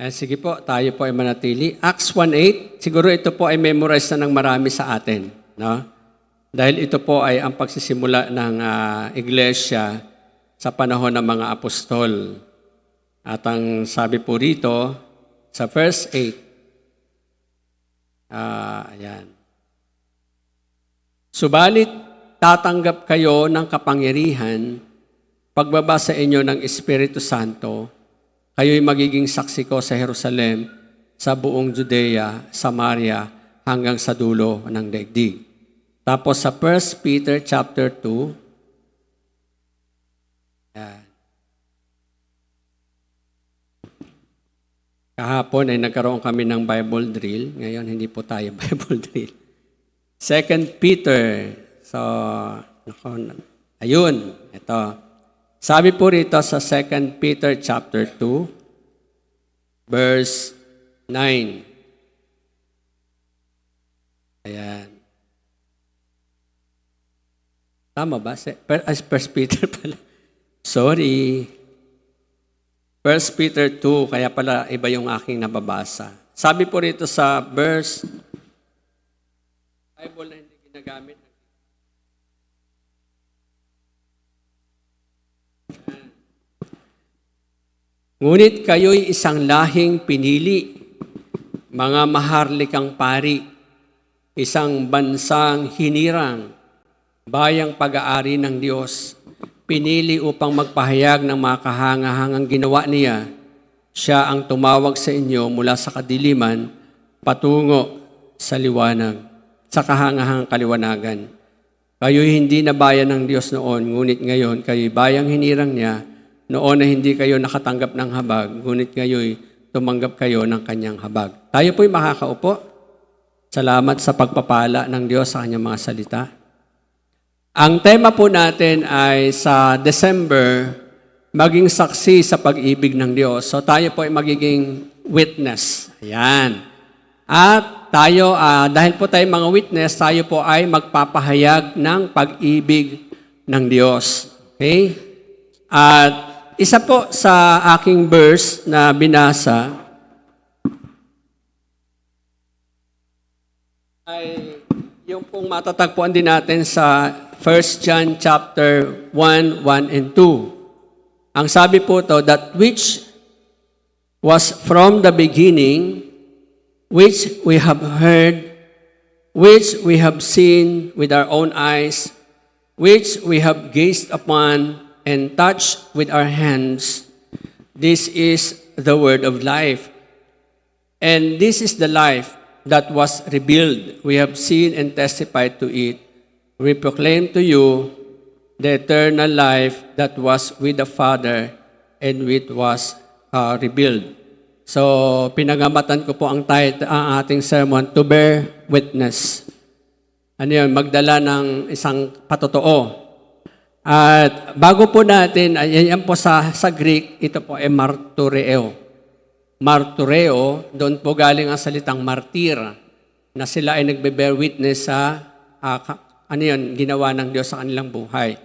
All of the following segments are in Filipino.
Sige po, tayo po ay manatili. Acts 1:8, siguro ito po ay memorize na ng marami sa atin. No? Dahil ito po ay ang pagsisimula ng iglesia sa panahon ng mga apostol. At ang sabi po rito, sa verse 8, ayan. Subalit, tatanggap kayo ng kapangyarihan pagbaba sa inyo ng Espiritu Santo. Kayo'y magiging saksi ko sa Jerusalem, sa buong Judea, Samaria, hanggang sa dulo ng daigdig. Tapos sa 1 Peter chapter 2, ayan. Kahapon ay nagkaroon kami ng Bible drill. Ngayon, hindi po tayo Bible drill. 2 Peter. So, ayun. Ito. Sabi po rito sa 2 Peter chapter 2, verse 9. Ayan. Tama ba? 1 Peter pala. Sorry. 1 Peter 2, kaya pala iba yung aking nababasa. Sabi po rito sa verse, Bible na hindi ginagamit. Ngunit kayo'y isang lahing pinili, mga maharlikang pari, isang bansang hinirang, bayang pag-aari ng Diyos, pinili upang magpahayag ng mga kahangahangang ginawa niya. Siya ang tumawag sa inyo mula sa kadiliman patungo sa liwanag, sa kahangahangang kaliwanagan. Kayo'y hindi na bayan ng Diyos noon, ngunit ngayon kayo'y bayang hinirang niya. Noon na hindi kayo nakatanggap ng habag, ngunit ngayon tumanggap kayo ng kanyang habag. Tayo po'y makakaupo. Salamat sa pagpapala ng Diyos sa kanyang mga salita. Ang tema po natin ay sa December, maging saksi sa pag-ibig ng Diyos. So tayo po ay magiging witness. Ayan. At tayo, dahil po tayo mga witness, tayo po ay magpapahayag ng pag-ibig ng Diyos. Okay? At isa po sa aking verse na binasa ay yung pong matatagpuan din natin sa 1 John chapter 1, 1 and 2. Ang sabi po to, that which was from the beginning, which we have heard, which we have seen with our own eyes, which we have gazed upon and touched with our hands. This is the word of life. And this is the life that was revealed. We have seen and testified to it. We proclaim to you the eternal life that was with the Father and which was revealed. So, pinagamatan ko po ang ating sermon, to bear witness. Ano yun? Magdala ng isang patotoo. At bago po natin, yan po sa Greek, ito po ay martureo. Martureo, doon po galing ang salitang martir, na sila ay nagbe-bear witness sa ginawa ng Diyos sa kanilang buhay.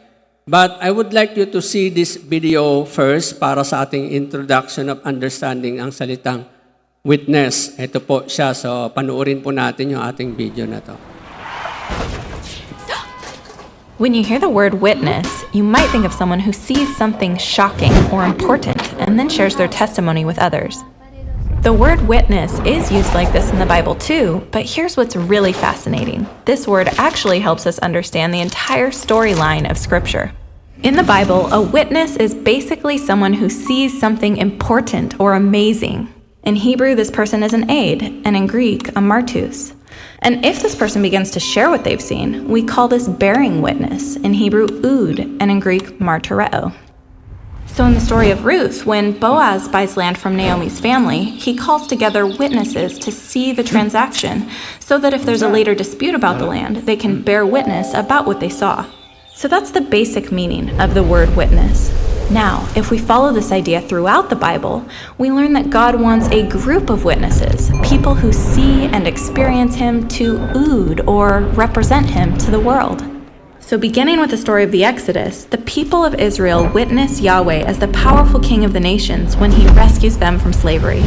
But I would like you to see this video first para sa ating introduction of understanding ang salitang witness. Ito po siya, so panuorin po natin yung ating video na to. When you hear the word witness, you might think of someone who sees something shocking or important and then shares their testimony with others. The word witness is used like this in the Bible too, but here's what's really fascinating. This word actually helps us understand the entire storyline of Scripture. In the Bible, a witness is basically someone who sees something important or amazing. In Hebrew, this person is an aid, and in Greek, a martus. And if this person begins to share what they've seen, we call this bearing witness, in Hebrew, ood, and in Greek, martyreo. So in the story of Ruth, when Boaz buys land from Naomi's family, he calls together witnesses to see the transaction, so that if there's a later dispute about the land, they can bear witness about what they saw. So that's the basic meaning of the word witness. Now, if we follow this idea throughout the Bible, we learn that God wants a group of witnesses, people who see and experience Him to ood or represent Him to the world. So, beginning with the story of the Exodus, the people of Israel witness Yahweh as the powerful king of the nations when he rescues them from slavery.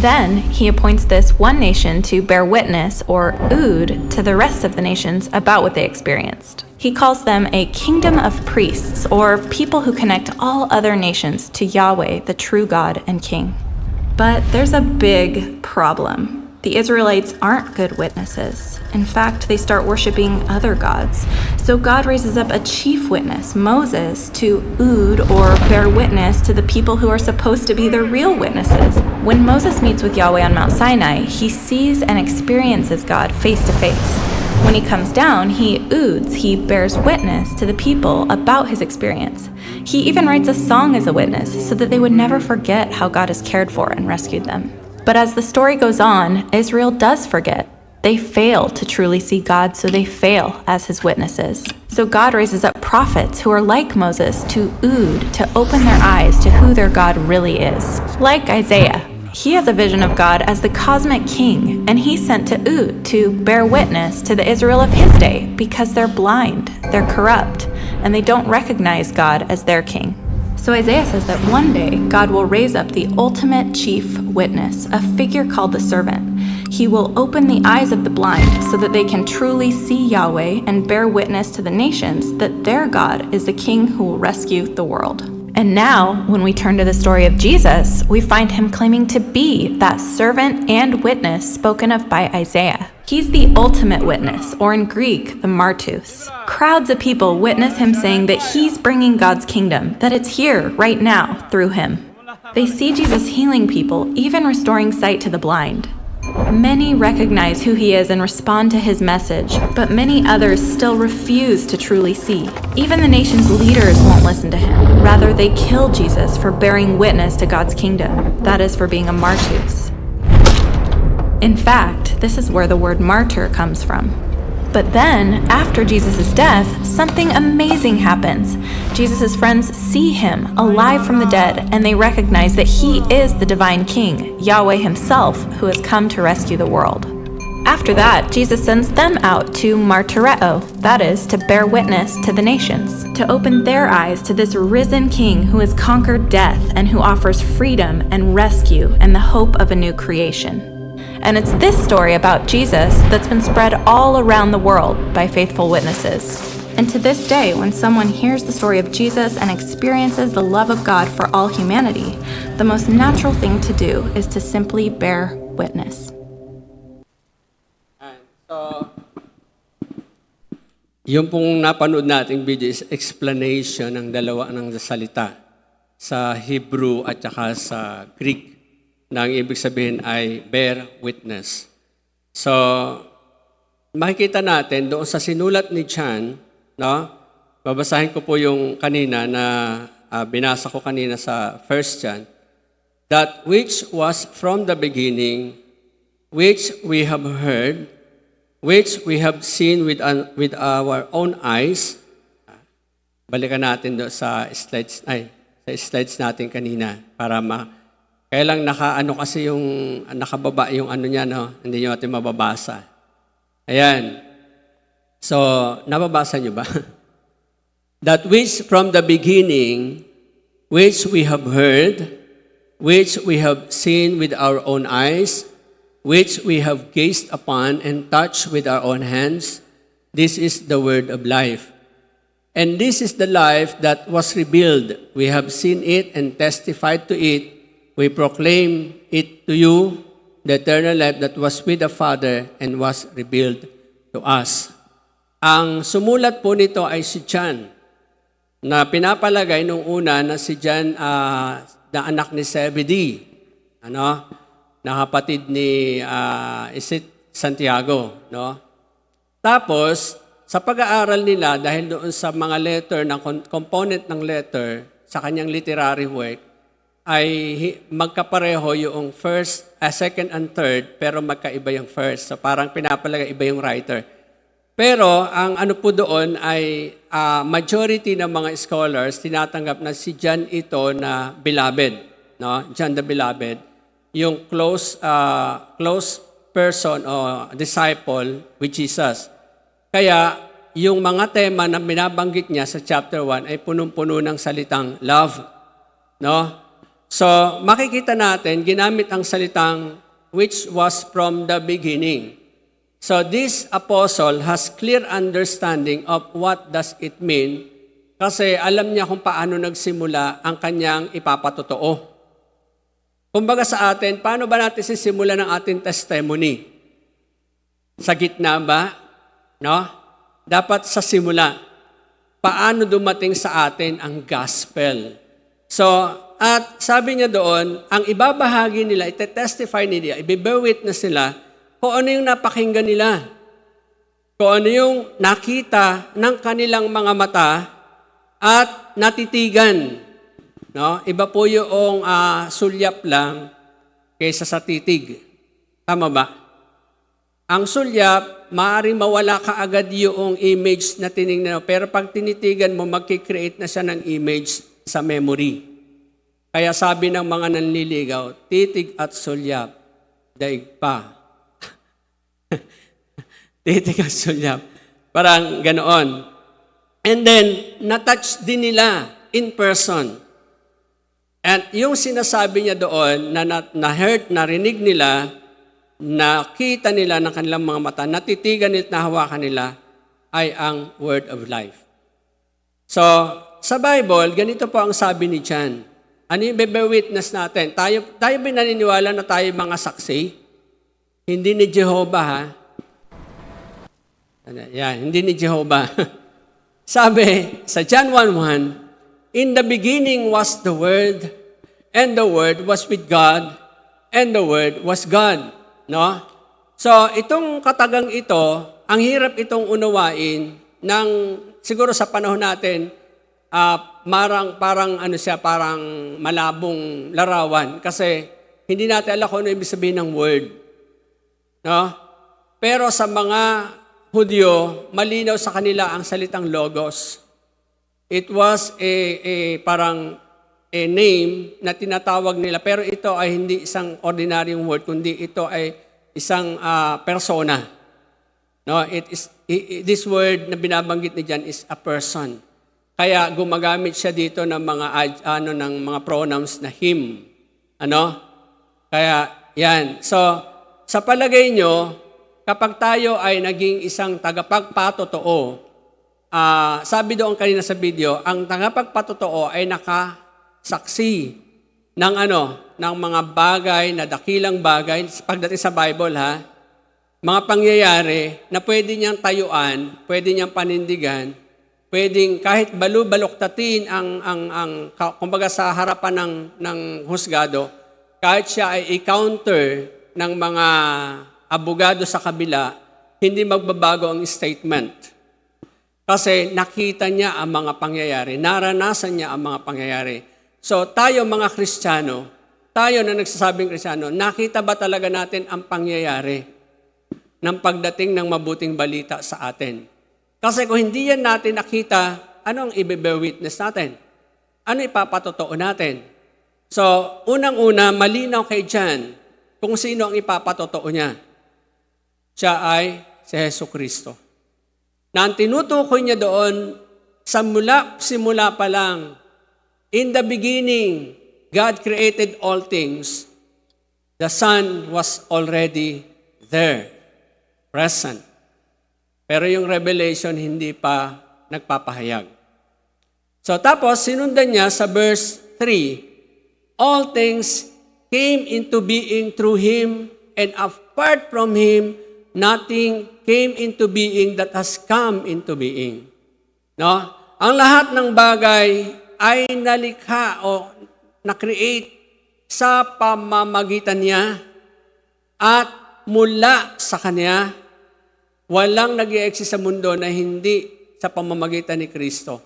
Then, he appoints this one nation to bear witness, or ood, to the rest of the nations about what they experienced. He calls them a kingdom of priests, or people who connect all other nations to Yahweh, the true God and King. But there's a big problem. The Israelites aren't good witnesses. In fact, they start worshiping other gods. So God raises up a chief witness, Moses, to ood, or bear witness to the people who are supposed to be the real witnesses. When Moses meets with Yahweh on Mount Sinai, he sees and experiences God face to face. When he comes down, he oods, he bears witness to the people about his experience. He even writes a song as a witness so that they would never forget how God has cared for and rescued them. But as the story goes on, Israel does forget. They fail to truly see God, so they fail as his witnesses. So God raises up prophets who are like Moses to ood, to open their eyes to who their God really is. Like Isaiah, he has a vision of God as the cosmic king, and he's sent to ood to bear witness to the Israel of his day because they're blind, they're corrupt, and they don't recognize God as their king. So Isaiah says that one day God will raise up the ultimate chief witness, a figure called the servant. He will open the eyes of the blind so that they can truly see Yahweh and bear witness to the nations that their God is the king who will rescue the world. And now, when we turn to the story of Jesus, we find him claiming to be that servant and witness spoken of by Isaiah. He's the ultimate witness, or in Greek, the martus. Crowds of people witness him saying that he's bringing God's kingdom, that it's here, right now, through him. They see Jesus healing people, even restoring sight to the blind. Many recognize who he is and respond to his message, but many others still refuse to truly see. Even the nation's leaders won't listen to him. Rather, they kill Jesus for bearing witness to God's kingdom, that is, for being a martus. In fact, this is where the word martyr comes from. But then, after Jesus' death, something amazing happens. Jesus' friends see him alive from the dead, and they recognize that he is the divine king, Yahweh himself, who has come to rescue the world. After that, Jesus sends them out to martyreo, that is, to bear witness to the nations, to open their eyes to this risen king who has conquered death and who offers freedom and rescue and the hope of a new creation. And it's this story about Jesus that's been spread all around the world by faithful witnesses. And to this day, when someone hears the story of Jesus and experiences the love of God for all humanity, the most natural thing to do is to simply bear witness. So, yung pong napanood nating video is explanation ng dalawa ng salita sa Hebrew at saka sa Greek. Na ang ibig sabihin ay bear witness. So, makikita natin doon sa sinulat ni John, no? Babasahin ko po yung kanina na binasa ko kanina sa 1 John. That which was from the beginning, which we have heard, which we have seen with our own eyes. Balikan natin doon sa slides natin kanina para kaya lang kasi yung nakababa yung ano niya, no? Hindi nyo natin mababasa. Ayan. So, nababasa nyo ba? That which from the beginning, which we have heard, which we have seen with our own eyes, which we have gazed upon and touched with our own hands, this is the word of life. And this is the life that was revealed. We have seen it and testified to it. We proclaim it to you, the eternal life that was with the Father and was revealed to us. Ang sumulat po nito ay si John, na pinapalagay nung una na si John na anak ni Zebedee, na kapatid ni Santiago. No? Tapos, sa pag-aaral nila, dahil doon sa mga letter, ng component ng letter, sa kanyang literary work, ay magkapareho yung second and third, pero magkaiba yung first. So parang pinapalagay iba yung writer. Pero ang ano po doon ay majority ng mga scholars tinatanggap na si John ito na beloved, no? John the beloved, yung close person o disciple with Jesus. Kaya yung mga tema na binabanggit niya sa chapter 1 ay punong-puno ng salitang love. No? So, makikita natin, ginamit ang salitang which was from the beginning. So, this apostle has clear understanding of what does it mean kasi alam niya kung paano nagsimula ang kanyang ipapatotoo. Kumbaga sa atin, paano ba natin sisimula ng ating testimony? Sa gitna ba? No? Dapat sa simula. Paano dumating sa atin ang gospel? So, at sabi niya doon, ang ibabahagi nila, ite-testify nila, i-bear witness nila kung ano yung napakinggan nila. Kung ano yung nakita ng kanilang mga mata at natitigan. No? Iba po yung sulyap lang kaysa sa titig. Tama ba? Ang sulyap, maaaring mawala ka agad yung image na tinignan mo. Pero pag tinitigan mo, magkikreate na siya ng image sa memory. Kaya sabi ng mga nanliligaw, titig at sulyap, daig pa. Titig at sulyap. Parang ganoon. And then, natouch din nila in person. At yung sinasabi niya doon, na-heard, narinig nila, nakita nila ng kanilang mga mata, natitigan at nahawakan nila, ay ang word of life. So, sa Bible, ganito po ang sabi ni John. Ano yung witness natin? Tayo ba naniniwala na tayo mga saksi? Hindi ni Jehovah, ha? Yan, hindi ni Jehovah. Sabi sa John 1:1, in the beginning was the Word, and the Word was with God, and the Word was God. No? So, itong katagang ito, ang hirap itong unawain ng, siguro sa panahon natin, parang malabong larawan kasi hindi natin alam kung ano ibig sabihin ng word. No? Pero sa mga Hudyo, malinaw sa kanila ang salitang logos. It was parang a name na tinatawag nila, pero ito ay hindi isang ordinaryong word, kundi ito ay isang persona. No, this word na binabanggit ni John is a person. Kaya gumagamit siya dito ng mga pronouns na him. Ano? Kaya yan. So, sa palagay nyo, kapag tayo ay naging isang tagapagpatotoo, sabi doon kanina sa video, ang tagapagpatotoo ay nakasaksi ng ng mga bagay, na dakilang bagay, pagdating sa Bible, ha? Mga pangyayari na pwede niyang tayuan, pwede niyang panindigan, pwedeng kahit baluktatin kumbaga sa harapan ng husgado, kahit siya ay i-counter ng mga abogado sa kabila, hindi magbabago ang statement. Kasi nakita niya ang mga pangyayari, naranasan niya ang mga pangyayari. So tayo mga Kristiyano, tayo na nagsasabing Kristiyano, nakita ba talaga natin ang pangyayari ng pagdating ng mabuting balita sa atin? Kasi kung hindi yan natin nakita, anong i-bear witness natin? Ano ipapatotoo natin? So, unang-una, malinaw kay John kung sino ang ipapatotoo niya. Siya ay si Jesucristo. Na ang tinutukoy niya doon, simula pa lang, in the beginning, God created all things. The Son was already there, present. Pero yung revelation hindi pa nagpapahayag. So tapos, sinundan niya sa verse 3, all things came into being through Him, and apart from Him, nothing came into being that has come into being. No? Ang lahat ng bagay ay nalikha o na-create sa pamamagitan niya at mula sa Kanya. Walang nag-i-exist sa mundo na hindi sa pamamagitan ni Kristo.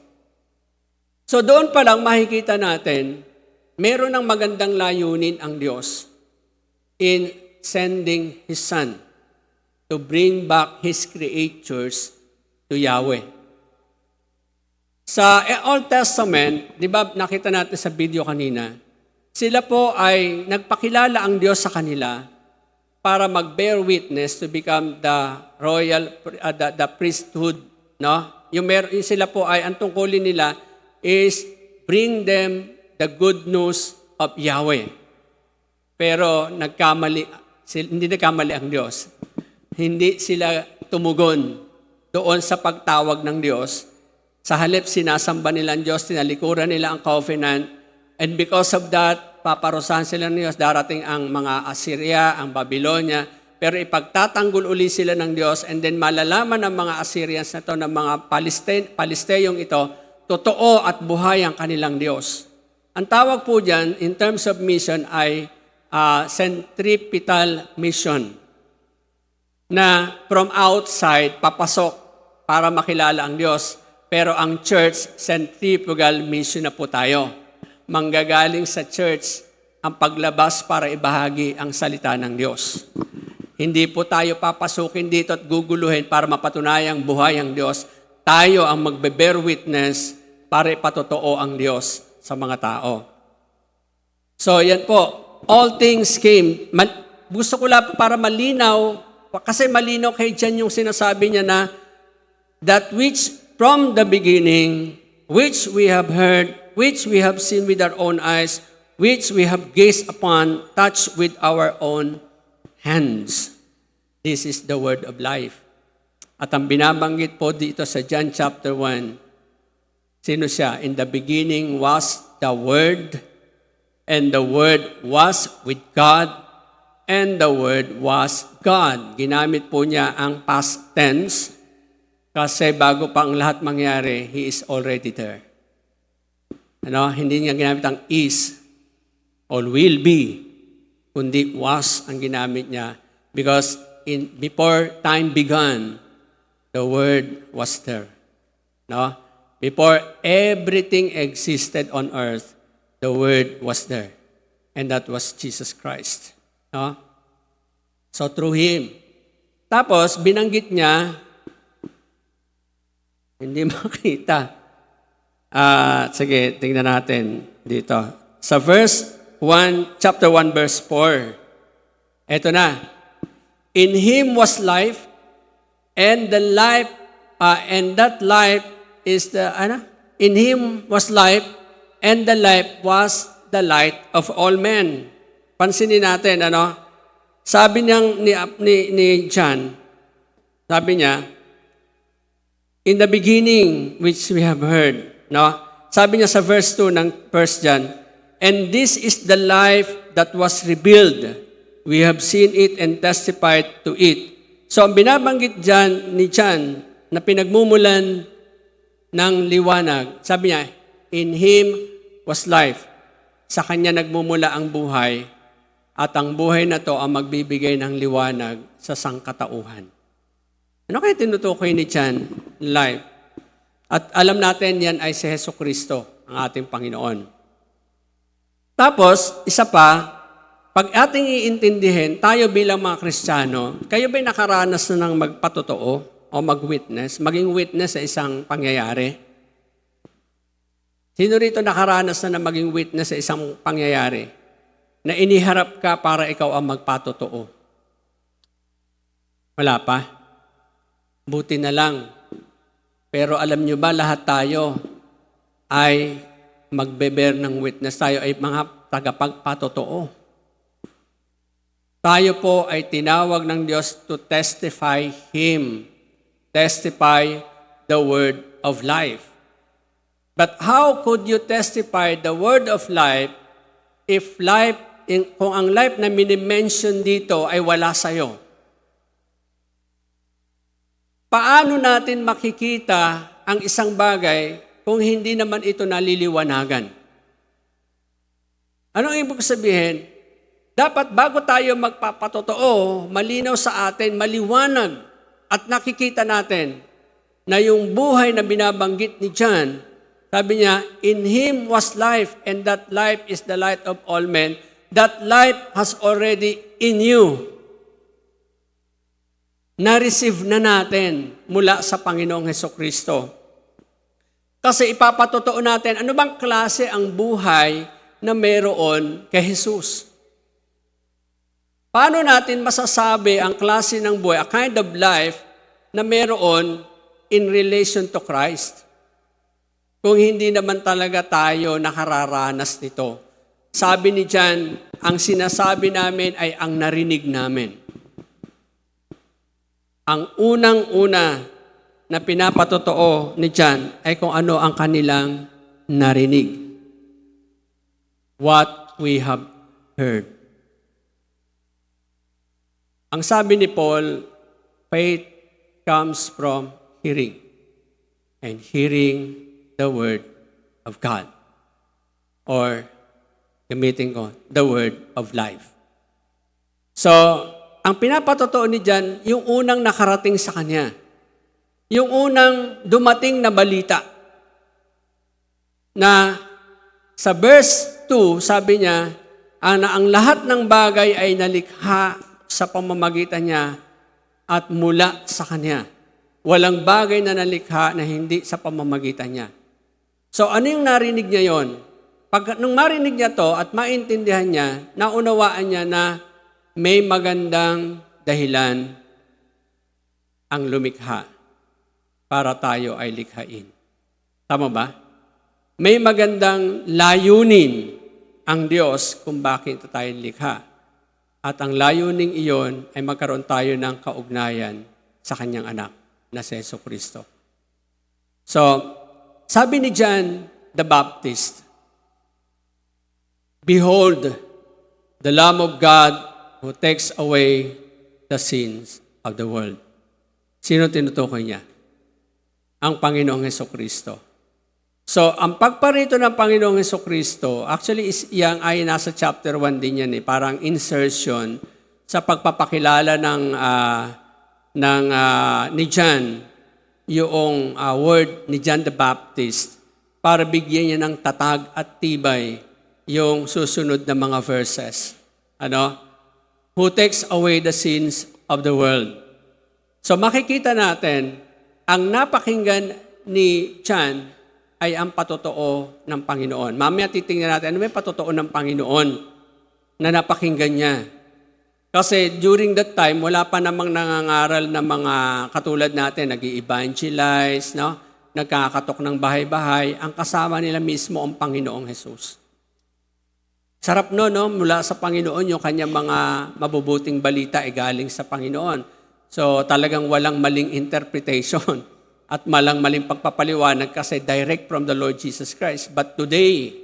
So doon pa lang makikita natin, meron ng magandang layunin ang Diyos in sending His Son to bring back His creatures to Yahweh. Sa Old Testament, di ba nakita natin sa video kanina, sila po ay nagpakilala ang Diyos sa kanila para mag-bear witness to become the royal, the priesthood no? Yung sila po ay, ang tungkulin nila is bring them the good news of Yahweh. Pero hindi nagkamali ang Diyos. Hindi sila tumugon doon sa pagtawag ng Diyos. Sa halip, sinasamba nila ang Diyos, tinalikuran nila ang covenant, and because of that, paparusahan sila ng Diyos, darating ang mga Assyria, ang Babylonia, pero ipagtatanggol uli sila ng Diyos, and then malalaman ng mga Assyrians na to, ng mga Palisteyong ito, totoo at buhay ang kanilang Diyos. Ang tawag po dyan, in terms of mission, ay centripetal mission, na from outside, papasok para makilala ang Diyos. Pero ang church, centrifugal mission na po tayo. Manggagaling sa church ang paglabas para ibahagi ang salita ng Diyos. Hindi po tayo papasukin dito at guguluhin para mapatunayang buhay ang Diyos. Tayo ang magbe-bear witness para ipatotoo ang Diyos sa mga tao. So yan po, all things came. Gusto ko lang para malinaw, kasi malinaw kay John yung sinasabi niya na that which from the beginning, which we have heard, which we have seen with our own eyes, which we have gazed upon, touched with our own hands. This is the word of life. At ang binabanggit po dito sa John chapter 1, sino siya? In the beginning was the Word, and the Word was with God, and the Word was God. Ginamit po niya ang past tense, kasi bago pa ang lahat mangyari, He is already there. Hindi niya ginamit ang is or will be, kundi was ang ginamit niya. Because before time began, the Word was there. Before everything existed on earth, the Word was there. And that was Jesus Christ. So through Him. Tapos, binanggit niya, hindi makita. Sige, tingnan natin dito. Sa chapter 1, verse 4. Ito na. In Him was life, and the life, and that life is in Him was life, and the life was the light of all men. Pansinin natin, Sabi niyang ni John, sabi niya, in the beginning, which we have heard, Sabi niya sa verse 2 ng 1 John, and this is the life that was revealed. We have seen it and testified to it. So, ang binabanggit dyan ni John na pinagmumulan ng liwanag, sabi niya, in Him was life. Sa Kanya nagmumula ang buhay, at ang buhay na to ang magbibigay ng liwanag sa sangkatauhan. Ano kaya tinutukoy ni John? Life. At alam natin yan ay si Jesucristo, ang ating Panginoon. Tapos, isa pa, pag ating iintindihin, tayo bilang mga Kristiyano, kayo ba'y nakaranas na ng magpatotoo o mag-witness, maging witness sa isang pangyayari? Sino rito nakaranas na maging witness sa isang pangyayari na iniharap ka para ikaw ang magpatotoo? Wala pa? Buti na lang. Pero alam nyo ba, lahat tayo ay magbeber ng witness. Tayo ay mga tagapagpatotoo. Tayo po ay tinawag ng Diyos to testify Him. Testify the word of life. But how could you testify the word of life if kung ang life na minimension dito ay wala sa'yo? Paano natin makikita ang isang bagay kung hindi naman ito naliliwanagan? Anong ibig sabihin? Dapat bago tayo magpapatotoo, malinaw sa atin, maliwanag at nakikita natin na yung buhay na binabanggit ni John, sabi niya, in Him was life, and that life is the light of all men. That life has already in you. Na-receive na natin mula sa Panginoong Hesukristo. Kasi ipapatotoo natin, ano bang klase ang buhay na meron kay Jesus? Paano natin masasabi ang klase ng buhay, a kind of life na meron in relation to Christ. Kung hindi naman talaga tayo nakararanas nito. Sabi ni John, ang sinasabi namin ay ang narinig namin. Ang unang-una na pinapatotoo ni John ay kung ano ang kanilang narinig. What we have heard. Ang sabi ni Paul, faith comes from hearing. And hearing the word of God. Or, gamitin ko, the word of life. So, ang pinapatotoo ni John, yung unang nakarating sa kanya. Yung unang dumating na balita. Na sa verse 2, sabi niya, na ang lahat ng bagay ay nalikha sa pamamagitan niya at mula sa kanya. Walang bagay na nalikha na hindi sa pamamagitan niya. So ano yung narinig niya yon? Nung marinig niya to at maintindihan niya, naunawaan niya na may magandang dahilan ang lumikha para tayo ay likhain. Tama ba? May magandang layunin ang Diyos kung bakit tayo likha. At ang layuning iyon ay magkaroon tayo ng kaugnayan sa kanyang anak na si Jesucristo. So, sabi ni John the Baptist, behold, the Lamb of God who takes away the sins of the world. Sino tinutukoy niya? Ang Panginoong Jesucristo. So, ang pagparito ng Panginoong Jesucristo, actually, yang ay nasa chapter 1 din yan, parang insertion sa pagpapakilala ni John, yung word ni John the Baptist, para bigyan niya ng tatag at tibay yung susunod na mga verses. Who takes away the sins of the world. So, makikita natin, ang napakinggan ni John ay ang patotoo ng Panginoon. Mamaya titingnan natin, ano may patotoo ng Panginoon na napakinggan niya. Kasi during that time, wala pa namang nangangaral na mga katulad natin, nag-i-evangelize, no? Nagkakatok ng bahay-bahay. Ang kasama nila mismo ang Panginoong Jesus. Sarap no? Mula sa Panginoon, yung kanyang mga mabubuting balita ay galing sa Panginoon. So talagang walang maling interpretation. At maling pagpapaliwanag kasi direct from the Lord Jesus Christ. But today,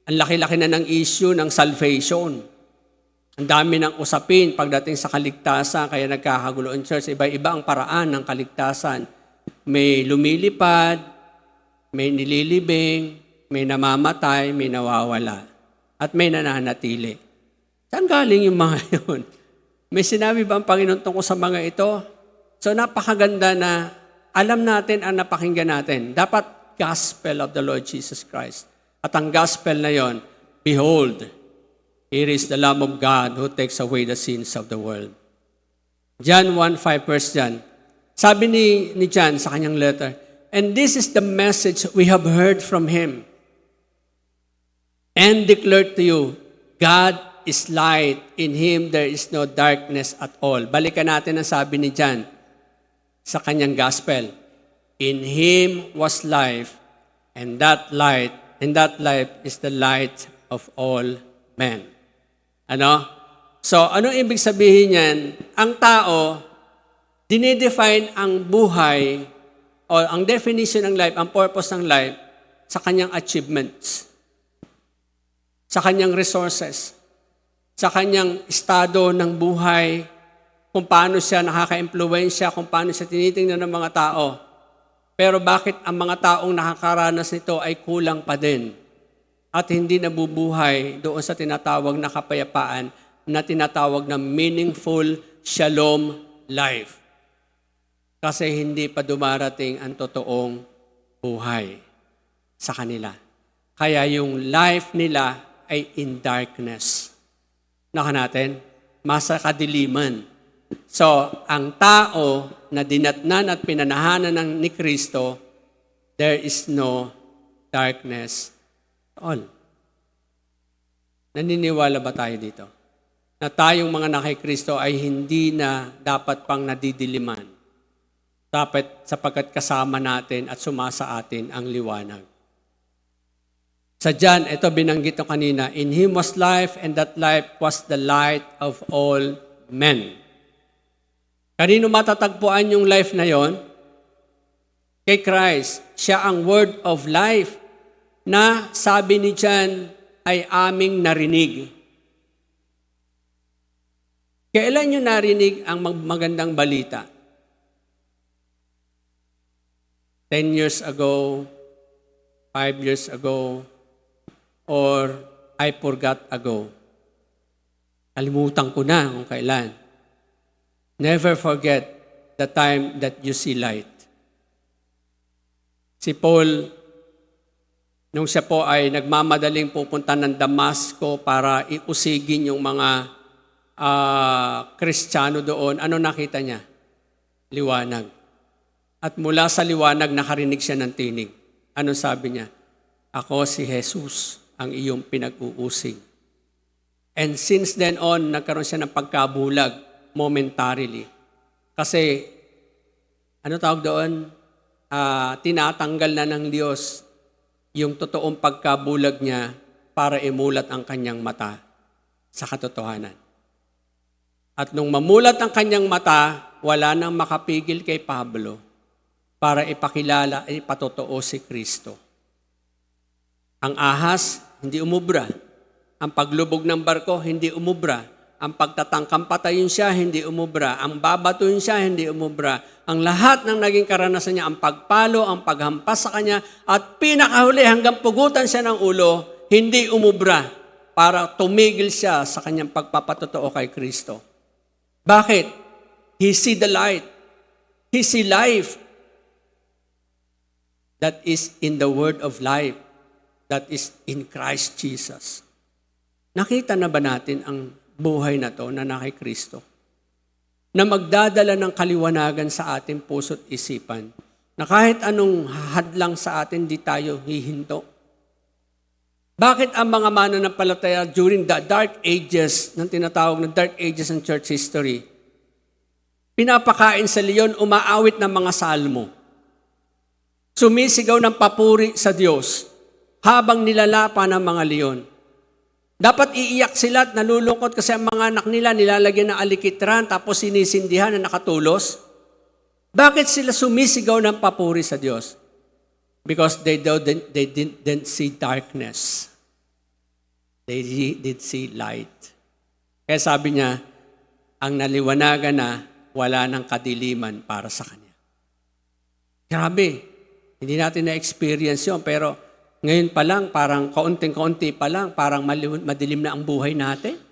ang laki-laki na ng issue ng salvation. Ang dami ng usapin pagdating sa kaligtasan, kaya nagkakagulo ang church. Iba-iba ang paraan ng kaligtasan. May lumilipad, may nililibing, may namamatay, may nawawala, at may nananatili. Saan galing yung mga yun? May sinabi ba ang Panginoon tungkol sa mga ito? So napakaganda na alam natin ang napakinggan natin. Dapat gospel of the Lord Jesus Christ. At ang gospel na yon, behold, here is the Lamb of God who takes away the sins of the world. John 1:5 verse John. Sabi ni John sa kanyang letter, and this is the message we have heard from Him and declared to you, God is light, in Him there is no darkness at all. Balikan natin ang sabi ni John sa kanyang gospel. In Him was life, and that life is the light of all men. So, anong ibig sabihin niyan? Ang tao, dinedefine ang buhay, o ang definition ng life, ang purpose ng life, sa kanyang achievements, sa kanyang resources, sa kanyang estado ng buhay, kung paano siya nakaka-impluwensya, kung paano siya tinitingnan ng mga tao. Pero bakit ang mga taong nakakaranas nito ay kulang pa din at hindi nabubuhay doon sa tinatawag na kapayapaan na tinatawag na meaningful shalom life. Kasi hindi pa dumarating ang totoong buhay sa kanila. Kaya yung life nila ay in darkness. Naka natin, masa kadiliman. So, ang tao na dinatnan at pinanahanan ni Kristo, there is no darkness at all. Naniniwala ba tayo dito? Na tayong mga nakay Kristo ay hindi na dapat pang nadidiliman. sapagkat kasama natin at sumasa atin ang liwanag. Sa John, ito binanggit ko kanina, in Him was life and that life was the light of all men. Kanino matatagpuan yung life na yon? Kay Christ. Siya ang word of life na sabi ni John ay aming narinig. Kailan nyo narinig ang magandang balita? 10 years ago, 5 years ago, or I forgot ago. Kalimutan ko na kung kailan. Never forget the time that you see light. Si Paul, nung siya po ay nagmamadaling pupunta ng Damasco para iusigin yung mga Kristiyano doon, ano nakita niya? Liwanag. At mula sa liwanag, nakarinig siya ng tinig. Ano sabi niya? Ako si Jesus, ang iyong pinag-uusig. And since then on, nagkaroon siya ng pagkabulag momentarily. Kasi, ano tawag doon? Tinatanggal na ng Diyos yung totoong pagkabulag niya para imulat ang kanyang mata sa katotohanan. At nung mamulat ang kanyang mata, wala nang makapigil kay Pablo para ipakilala, ipatotoo si Kristo. Ang ahas, hindi umubra. Ang paglubog ng barko, hindi umubra. Ang pagtatangkang patayin siya, hindi umubra. Ang babatuin siya, hindi umubra. Ang lahat ng naging karanasan niya, ang pagpalo, ang paghampas sa kanya, at pinakahuli hanggang pugutan siya ng ulo, hindi umubra para tumigil siya sa kanyang pagpapatotoo kay Kristo. Bakit? He see the light. He see life that is in the word of life, that is in Christ Jesus. Nakita na ba natin ang buhay na to na kay Kristo? Na magdadala ng kaliwanagan sa ating puso't isipan, na kahit anong hadlang sa atin, di tayo hihinto. Bakit ang mga mananampalataya during the dark ages, ng tinatawag na dark ages ng church history, pinapakain sa leon, umaawit ng mga salmo, sumisigaw ng papuri sa Diyos, habang nilalapa ng mga leon? Dapat iiyak sila at nalulungkot kasi ang mga anak nila nilalagyan ng alikitran tapos sinisindihan na nakatulos. Bakit sila sumisigaw ng papuri sa Diyos? Because they didn't see darkness. They did see light. Kaya sabi niya, ang naliwanagan na wala ng kadiliman para sa kanya. Grabe, hindi natin na-experience yun, pero ngayon pa lang, parang kaunting-kaunti pa lang, parang madilim na ang buhay natin.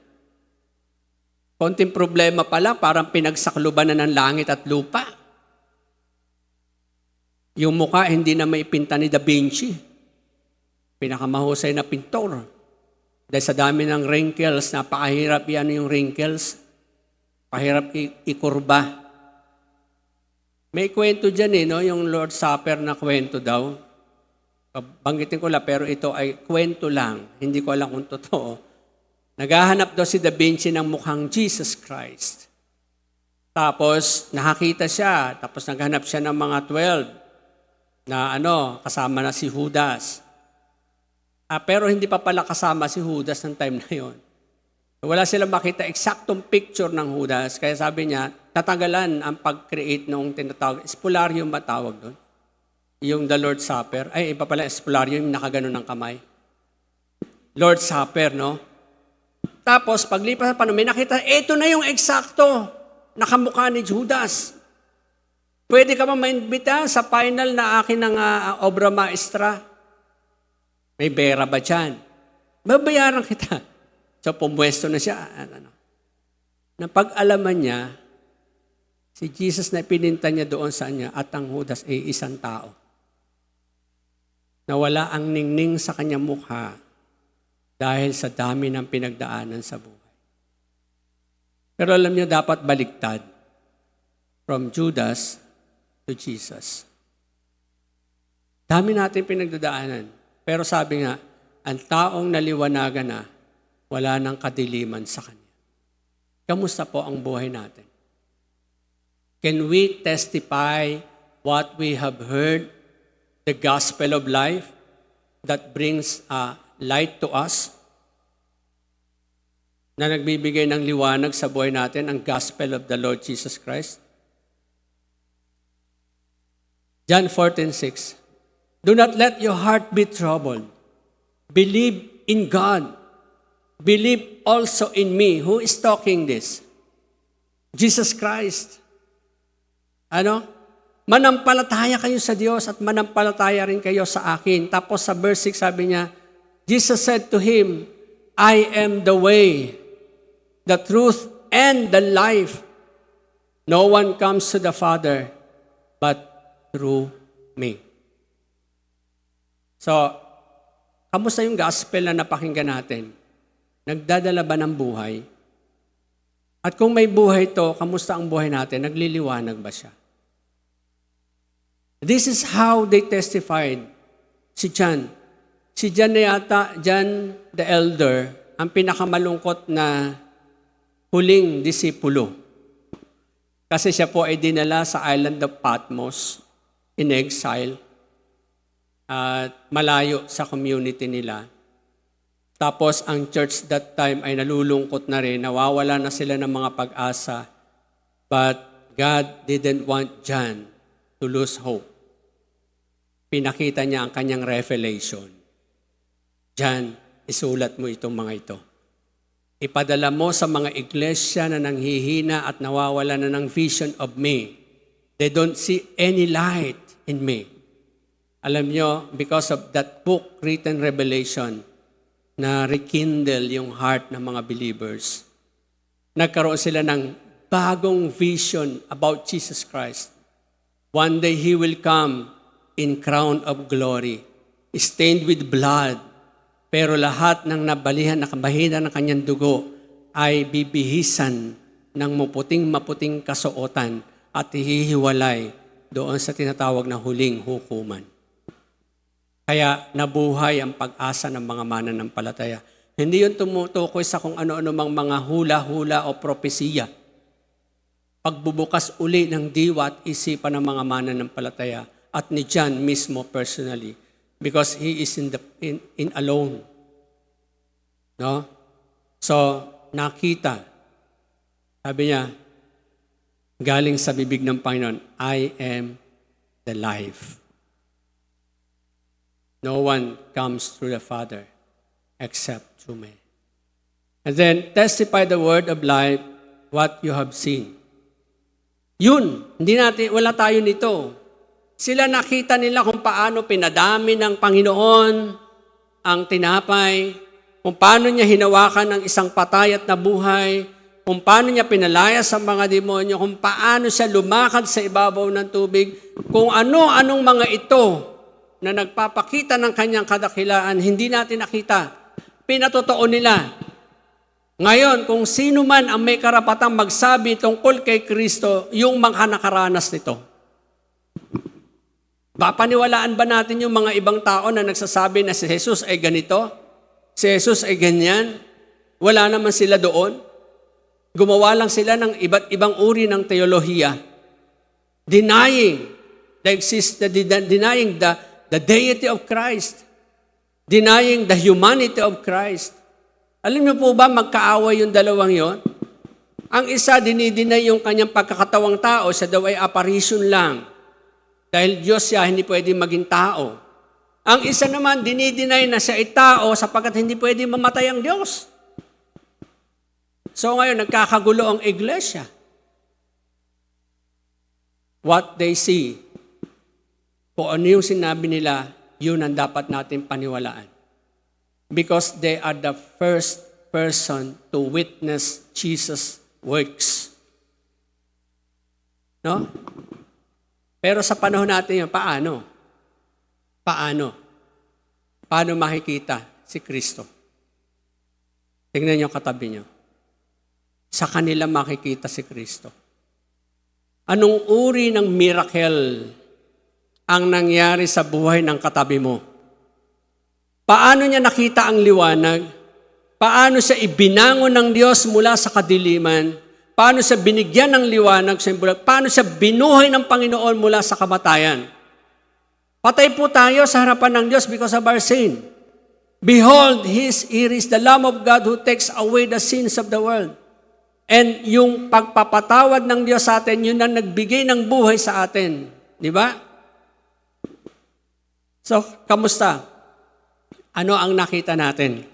Konting problema pa lang, parang pinagsakluban na ng langit at lupa. Yung mukha, hindi na maipinta ni Da Vinci. Pinakamahusay na pintor. Dahil sa dami ng wrinkles, napakahirap yan yung wrinkles. Pahirap ikurba. May kwento dyan no? Yung Lord's Supper na kwento daw. Banggitin ko lang, pero ito ay kwento lang. Hindi ko alam kung totoo. Naghahanap daw si Da Vinci ng mukhang Jesus Christ. Tapos, nakakita siya. Tapos, naghanap siya ng mga 12 na kasama na si Judas. Pero hindi pa pala kasama si Judas ng time na yon. Wala silang makita eksaktong picture ng Judas. Kaya sabi niya, tatagalan ang pag-create ng tinatawag. Espularium ba tawag doon? Yung the Lord's Supper. Ay, iba pala espularium, yung nakaganon ng kamay. Lord's Supper, no? Tapos, paglipas sa panahon, may nakita, eto na yung eksakto nakamukha ni Judas. Pwede ka ba maimbita sa final na akin ng obra maestra? May pera ba dyan? Babayaran kita. So, pumwesto na siya. Napag-alaman niya, si Jesus na pininta niya doon sa kanya at ang Judas ay isang tao. Na wala ang ningning sa kanyang mukha dahil sa dami ng pinagdaanan sa buhay. Pero alam niyo, dapat baliktad. From Judas to Jesus. Dami natin pinagdadaanan. Pero sabi nga, ang taong naliwanagan na, wala nang kadiliman sa kanya. Kamusta po ang buhay natin? Can we testify what we have heard, the gospel of life that brings light to us? Na nagbibigay ng liwanag sa buhay natin, ang gospel of the Lord Jesus Christ? John 14:6. Do not let your heart be troubled. Believe in God. Believe also in me. Who is talking this? Jesus Christ. Manampalataya kayo sa Diyos at manampalataya rin kayo sa akin. Tapos sa verse 6 sabi niya, Jesus said to him, I am the way, the truth, and the life. No one comes to the Father but through me. So, kamusta yung gospel na napakinggan natin? Nagdadala ba ng buhay? At kung may buhay to, kamusta ang buhay natin? Nagliliwanag ba siya? This is how they testified. Si John. Si John na yata, John the Elder, ang pinakamalungkot na huling disipulo. Kasi siya po ay dinala sa island of Patmos in exile at malayo sa community nila. Tapos ang church that time ay nalulungkot na rin, nawawala na sila ng mga pag-asa. But God didn't want John to lose hope. Pinakita niya ang kanyang revelation. John, isulat mo itong mga ito. Ipadala mo sa mga iglesia na nanghihina at nawawala na ng vision of me. They don't see any light in me. Alam nyo, because of that book, written Revelation, na rekindle yung heart ng mga believers. Nagkaroon sila ng bagong vision about Jesus Christ. One day He will come in crown of glory, stained with blood, pero lahat ng nakabahinan ng kanyang dugo ay bibihisan ng maputing kasuotan at hihiwalay doon sa tinatawag na huling hukuman. Kaya nabuhay ang pag-asa ng mga mananampalataya. Hindi yun tumutukoy sa kung ano-ano mang mga hula-hula o propesiya. Pagbubukas uli ng diwa at isipan ng mga mananampalataya at ni John mismo personally, because he is in alone. No? So, nakita. Sabi niya, galing sa bibig ng Panginoon, I am the life. No one comes through the Father except through me. And then, testify the word of life, what you have seen. Yun, wala tayo nito. Sila nakita nila kung paano pinadami ng Panginoon ang tinapay, kung paano niya hinawakan ang isang patay at nabuhay, kung paano niya pinalaya sa mga demonyo, kung paano siya lumakad sa ibabaw ng tubig, kung ano-anong mga ito na nagpapakita ng kanyang kadakilaan, hindi natin nakita. Pinatotoo nila. Ngayon, kung sino man ang may karapatang magsabi tungkol kay Kristo, yung mga nakaranas nito. Papaniwalaan ba natin yung mga ibang tao na nagsasabi na si Jesus ay ganito? Si Jesus ay ganyan? Wala naman sila doon. Gumawa lang sila ng iba't ibang uri ng teolohiya. Denying the deity of Christ. Denying the humanity of Christ. Alam niyo po ba, magkaaway yung dalawang yon? Ang isa, dinidinay yung kanyang pagkakatawang tao, siya daw ay apparition lang. Dahil Diyos siya, hindi pwede maging tao. Ang isa naman, dinidinay na siya ay tao sapagkat hindi pwede mamatay ang Diyos. So ngayon, nagkakagulo ang iglesia. What they see, kung ano yung sinabi nila, yun ang dapat natin paniwalaan. Because they are the first person to witness Jesus' works. No? Pero sa panahon natin yun, paano? Paano makikita si Kristo? Tingnan niyo katabi niyo. Sa kanila makikita si Kristo. Anong uri ng miracle ang nangyari sa buhay ng katabi mo? Paano niya nakita ang liwanag? Paano siya ibinangon ng Diyos mula sa kadiliman? paano siya binigyan ng liwanag sa bulag, paano siya binuhay ng Panginoon mula sa kamatayan. Patay po tayo sa harapan ng Diyos because of our sin. Behold, here is the Lamb of God who takes away the sins of the world. And yung pagpapatawad ng Diyos sa atin, yun ang nagbigay ng buhay sa atin. Di ba? So, kamusta? Ano ang nakita natin?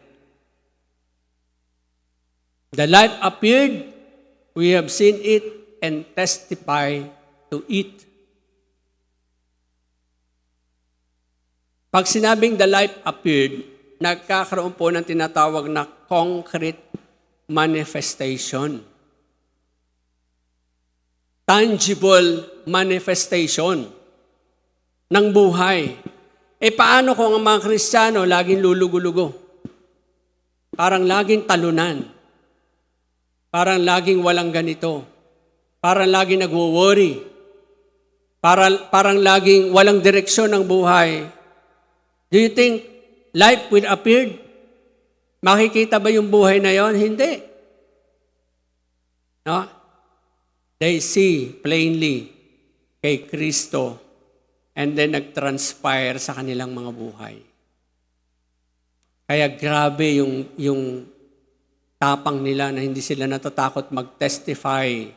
The light appeared, we have seen it, and testify to it. Pag sinabing the light appeared, nagkakaroon po ng tinatawag na concrete manifestation. Tangible manifestation ng buhay. Paano kung ang mga Kristiyano laging lulugo-lugo? Parang laging talunan. Parang laging walang ganito. Parang laging nagwo-worry. Parang laging walang direksyon ng buhay. Do you think life will appear? Makikita ba yung buhay na yon? Hindi. No? They see plainly kay Kristo and then nag-transpire sa kanilang mga buhay. Kaya grabe yung tapang nila na hindi sila natatakot mag-testify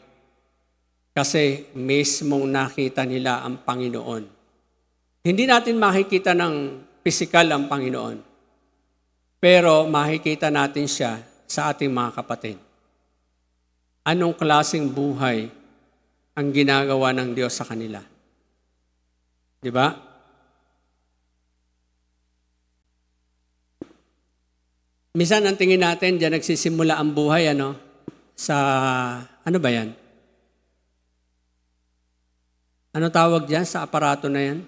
kasi mismong nakita nila ang Panginoon. Hindi natin makikita ng pisikal ang Panginoon, pero makikita natin siya sa ating mga kapatid. Anong klaseng buhay ang ginagawa ng Diyos sa kanila? Di ba? Minsan ang tingin natin, diyan nagsisimula ang buhay, sa, ano ba yan? Ano tawag diyan sa aparato na yan?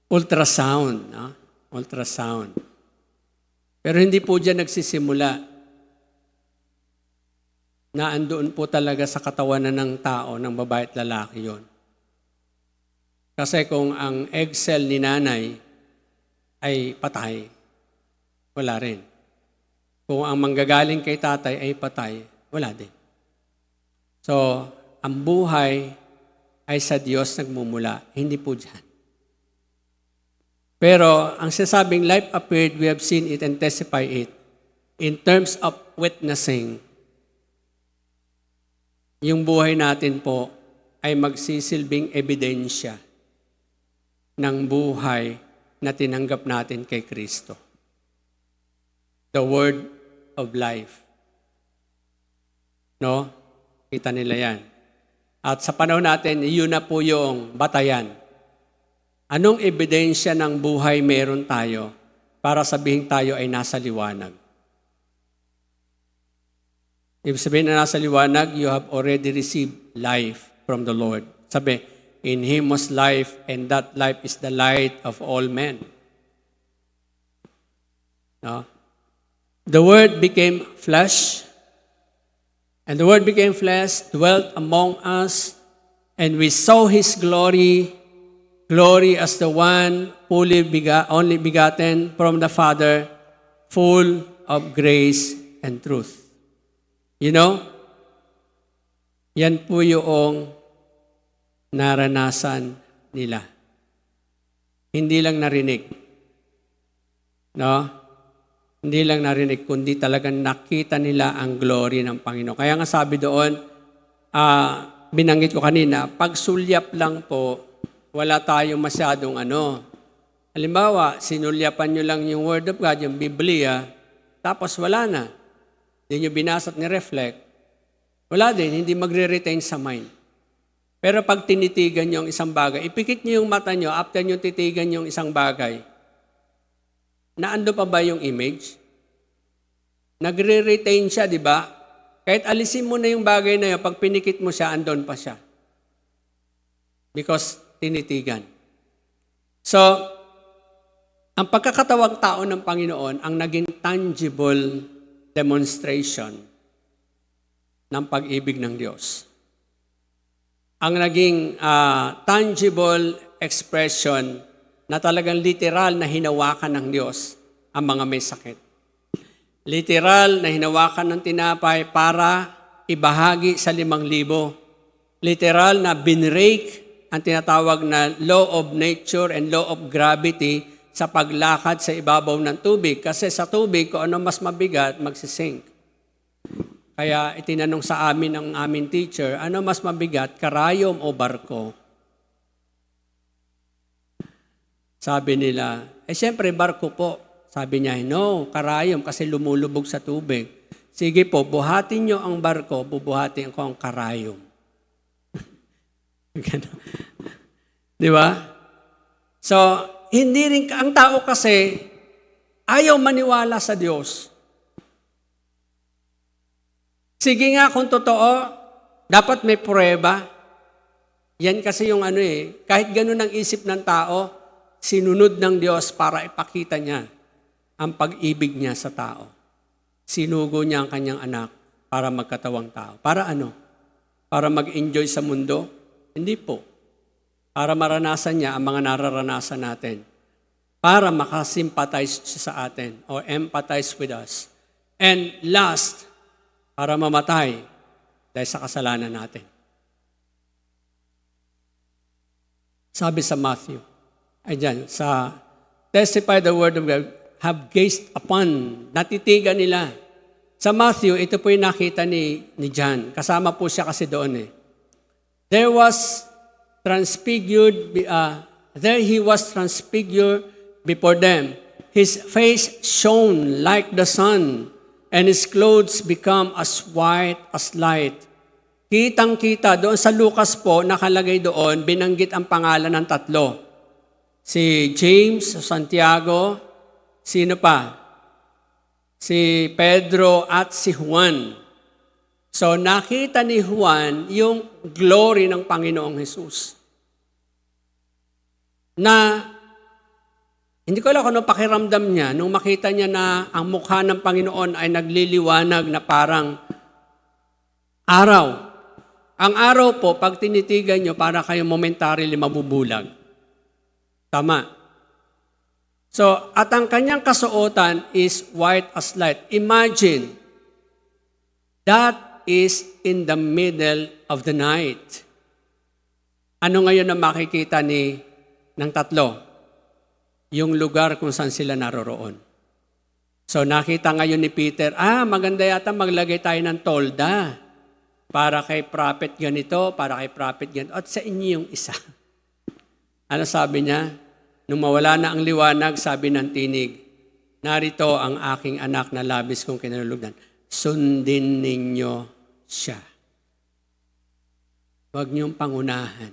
Ultrasound. No? Ultrasound. Pero hindi po diyan nagsisimula na andoon po talaga sa katawan ng tao, ng babae at lalaki yon. Kasi kung ang egg cell ni nanay ay patay, wala rin. Kung ang manggagaling kay tatay ay patay, wala din. So, ang buhay ay sa Diyos nagmumula, hindi po dyan. Pero, ang sinasabing life appeared, we have seen it and testify it. In terms of witnessing, yung buhay natin po ay magsisilbing ebidensya ng buhay na tinanggap natin kay Kristo. The word of life. No? Kita nila yan. At sa panahon natin, yun na po yung batayan. Anong ebidensya ng buhay meron tayo para sabihin tayo ay nasa liwanag? Ibig sabihin na nasa liwanag, you have already received life from the Lord. Sabi, in Him was life, and that life is the light of all men. No? The Word became flesh, and the Word became flesh, dwelt among us, and we saw His glory, glory as the one only begotten from the Father, full of grace and truth. You know, yan po yung naranasan nila. Hindi lang narinig. No? Hindi lang narinig, kundi talagang nakita nila ang glory ng Panginoon. Kaya nga sabi doon, binanggit ko kanina, pag sulyap lang po, wala tayong masyadong Halimbawa, sinulyapan nyo lang yung Word of God, yung Biblia, tapos wala na. Hindi nyo binasa at ni-reflect, wala din, hindi magre-retain sa mind. Pero pag tinitigan nyo ang isang bagay, ipikit nyo yung mata nyo after nyo titigan yung isang bagay, naando pa ba yung image? Nagre-retain siya, di ba? Kahit alisin mo na yung bagay na yun, pag pinikit mo siya, andon pa siya. Because tinitigan. So, ang pagkakatawag tao ng Panginoon, ang naging tangible demonstration ng pag-ibig ng Diyos. Ang naging tangible expression na talagang literal na hinawakan ng Diyos ang mga may sakit. Literal na hinawakan ng tinapay para ibahagi sa 5,000. Literal na binrake ang tinatawag na law of nature and law of gravity sa paglakad sa ibabaw ng tubig. Kasi sa tubig, kung ano mas mabigat, magsisink. Kaya itinanong sa amin ng aming teacher, ano mas mabigat, karayom o barko? Sabi nila, siyempre barko po. Sabi niya, no, karayom kasi lumulubog sa tubig. Sige po, buhatin niyo ang barko, bubuhatin ko ang karayom. Di ba? So, hindi rin, ang tao kasi, ayaw maniwala sa Diyos. Sige nga kung totoo, dapat may pruweba. Yan kasi yung kahit ganun ang isip ng tao, sinunod ng Diyos para ipakita niya ang pag-ibig niya sa tao. Sinugo niya ang kanyang anak para magkatawang tao. Para ano? Para mag-enjoy sa mundo? Hindi po. Para maranasan niya ang mga nararanasan natin. Para makasympathize siya sa atin or empathize with us. And last, para mamatay dahil sa kasalanan natin. Sabi sa Matthew, sa testify the word of God, have gazed upon, natitigan nila. Sa Matthew, ito po yung nakita ni John. Kasama po siya kasi doon There he was transfigured before them. His face shone like the sun, and his clothes become as white as light. Kitang-kita, doon sa Lucas po, nakalagay doon, binanggit ang pangalan ng 3. Si James, Santiago, sino pa? Si Pedro at si Juan. So nakita ni Juan yung glory ng Panginoong Hesus. Na hindi ko alam kung ano pakiramdam niya nung makita niya na ang mukha ng Panginoon ay nagliliwanag na parang araw. Ang araw po, pag tinitigan nyo, para kayo momentarily mabubulag. Tama. So, at ang kanyang kasuotan is white as light. Imagine, that is in the middle of the night. Ano ngayon ang makikita ng 3? Yung lugar kung saan sila naroroon. So, nakita ngayon ni Peter, maganda yata maglagay tayo ng tolda. Para kay prophet ganito, para kay prophet ganito, at sa inyo yung isa. Ano sabi niya? Nung mawala na ang liwanag, sabi ng tinig, narito ang aking anak na labis kong kinalulugdan. Sundin ninyo siya. Huwag niyong pangunahan.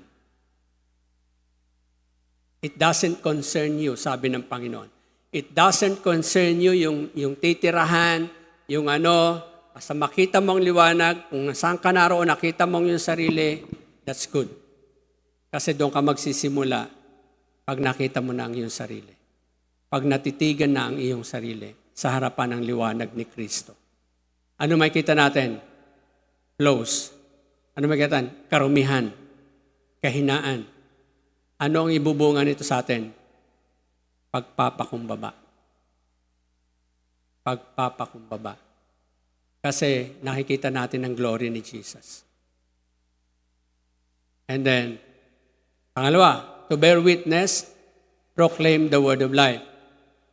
It doesn't concern you, sabi ng Panginoon. It doesn't concern you yung titirahan, yung basta makita mong liwanag, kung saan ka naroon, nakita mong yung sarili, that's good. Kasi doon ka magsisimula pag nakita mo na ang iyong sarili. Pag natitigan na ang iyong sarili sa harapan ng liwanag ni Kristo. Ano makikita natin? Flows. Ano makikita natin? Karumihan. Kahinaan. Ano ang ibubunga nito sa atin? Pagpapakumbaba. Pagpapakumbaba. Kasi nakikita natin ang glory ni Jesus. And then, pangalawa, to bear witness, proclaim the word of life.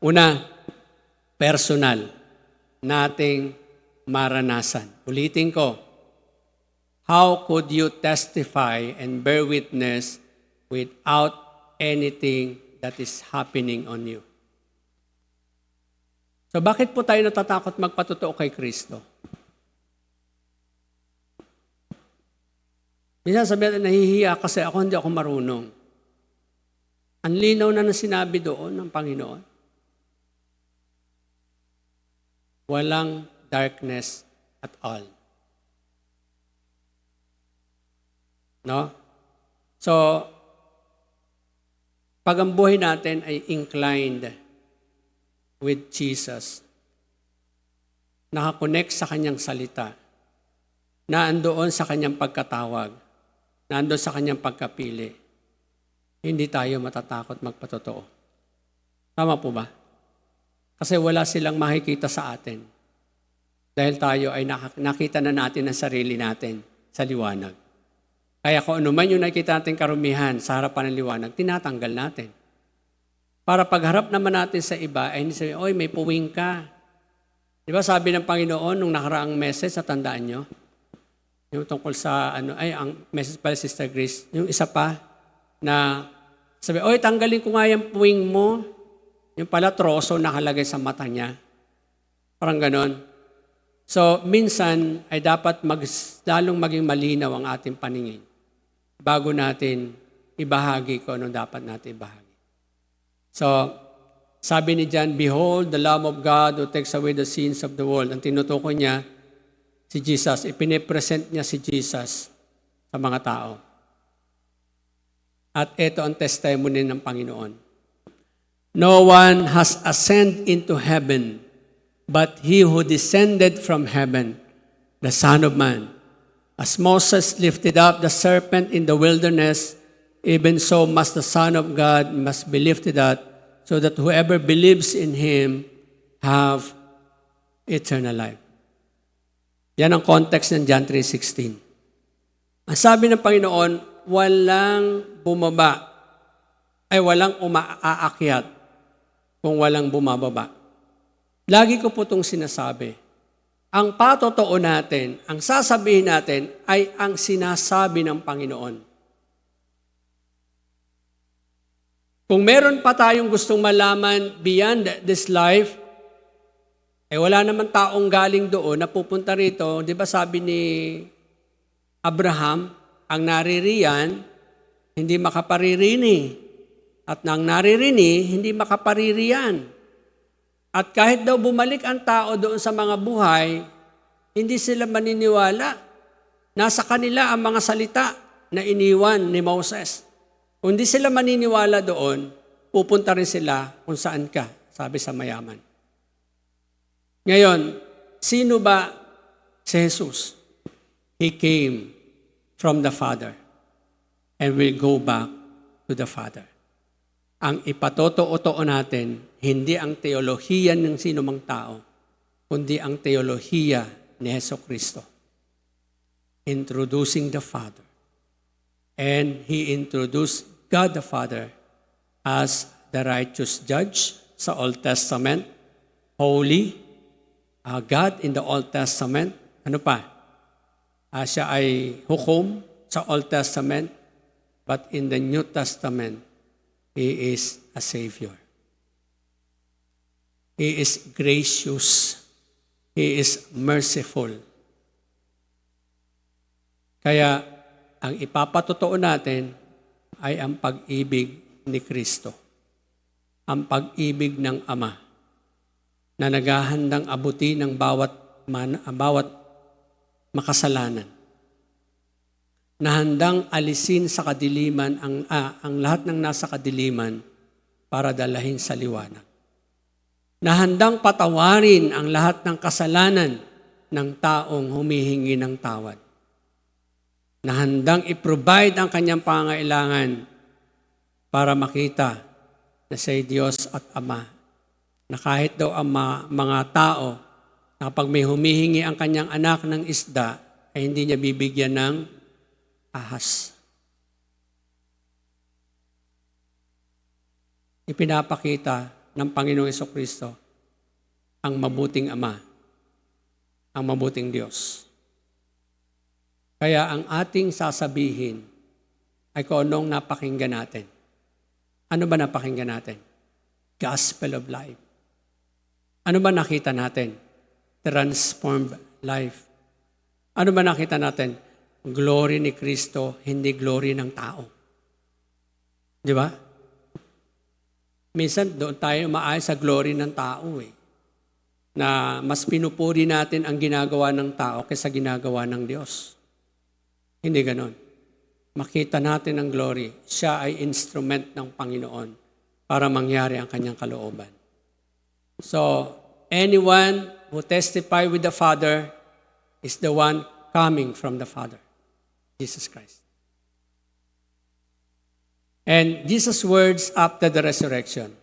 Una, personal, nating maranasan. Ulitin ko, how could you testify and bear witness without anything that is happening on you? So bakit po tayo natatakot magpatotoo kay Kristo? Minsan sabihin, nahihiya kasi hindi ako marunong. Ang linaw na sinabi doon ng Panginoon. Walang darkness at all. No? So, pag ang buhay natin ay inclined with Jesus, nakakonect sa kanyang salita, na andoon sa kanyang pagkatawag, na andoon sa kanyang pagkapili, hindi tayo matatakot magpatotoo. Tama po ba? Kasi wala silang makikita sa atin Dahil tayo ay nakita na natin ang sarili natin sa liwanag. Kaya kung ano man yung nakita natin karumihan sa harapan ng liwanag, tinatanggal natin. Para pagharap naman natin sa iba, ay hindi sabihin, oy, may puwing ka. Di ba sabi ng Panginoon nung nakaraang message, natandaan nyo? Yung tungkol sa, ang message pala, Sister Grace, yung isa pa, na sabi, oy, tanggalin ko nga yung puwing mo. Yung pala troso nakalagay sa mata niya. Parang ganon. So, minsan ay dapat lalong maging malinaw ang ating paningin bago natin ibahagi kung anong dapat natin ibahagi. So, sabi ni John, behold, the Lamb of God who takes away the sins of the world. Ang tinutukoy niya, si Jesus. Ipinipresent niya si Jesus sa mga tao. At ito ang testimony ng Panginoon. No one has ascended into heaven but he who descended from heaven, the Son of Man. As Moses lifted up the serpent in the wilderness, even so must the Son of God must be lifted up, so that whoever believes in Him have eternal life. Yan ang context ng John 3:16. Ang sabi ng Panginoon, walang bumaba, ay walang umaakyat kung walang bumababa. Lagi ko po itong sinasabi. Ang patotoo natin, ang sasabihin natin, ay ang sinasabi ng Panginoon. Kung meron pa tayong gustong malaman beyond this life, wala naman taong galing doon na pupunta rito. Di ba sabi ni Abraham, ang naririyan, hindi makaparirini. At nang naririni, hindi makapaririyan. At kahit daw bumalik ang tao doon sa mga buhay, hindi sila maniniwala. Nasa kanila ang mga salita na iniwan ni Moses. Kung hindi sila maniniwala doon, pupunta rin sila kung saan ka, sabi sa mayaman. Ngayon, sino ba si Jesus? He came from the Father and will go back to the Father. Ang ipatotoo natin, hindi ang teolohiya ng sino mang tao, kundi ang teolohiya ni Jesucristo. Introducing the Father. And He introduced God the Father as the righteous judge sa Old Testament, holy, God in the Old Testament. Ano pa? Siya ay hukom sa Old Testament, but in the New Testament, He is a Savior. He is gracious. He is merciful. Kaya, ang ipapatotoo natin ay ang pag-ibig ni Kristo. Ang pag-ibig ng Ama na naghahandang abuti ng bawat makasalanan. Na handang alisin sa kadiliman ang lahat ng nasa kadiliman para dalahin sa liwanag. Na handang patawarin ang lahat ng kasalanan ng taong humihingi ng tawad. Na handang i-provide ang kanyang pangangailangan para makita na siya'y Diyos at Ama. Na kahit daw ang mga tao, na kapag may humihingi ang kanyang anak ng isda, ay hindi niya bibigyan ng ahas. Ipinapakita ng Panginoong Jesucristo ang mabuting Ama, ang mabuting Diyos. Kaya ang ating sasabihin ay kung anong napakinggan natin. Ano ba napakinggan natin? Gospel of life. Ano ba nakita natin? Transformed life. Ano ba nakita natin? Glory ni Kristo, hindi glory ng tao. Di ba? Minsan doon tayo maayos sa glory ng tao na mas pinupuri natin ang ginagawa ng tao kaysa ginagawa ng Diyos. Hindi ganon. Makita natin ang glory. Siya ay instrument ng Panginoon para mangyari ang kanyang kalooban. So, anyone who testify with the Father is the one coming from the Father, Jesus Christ. And Jesus' words after the resurrection,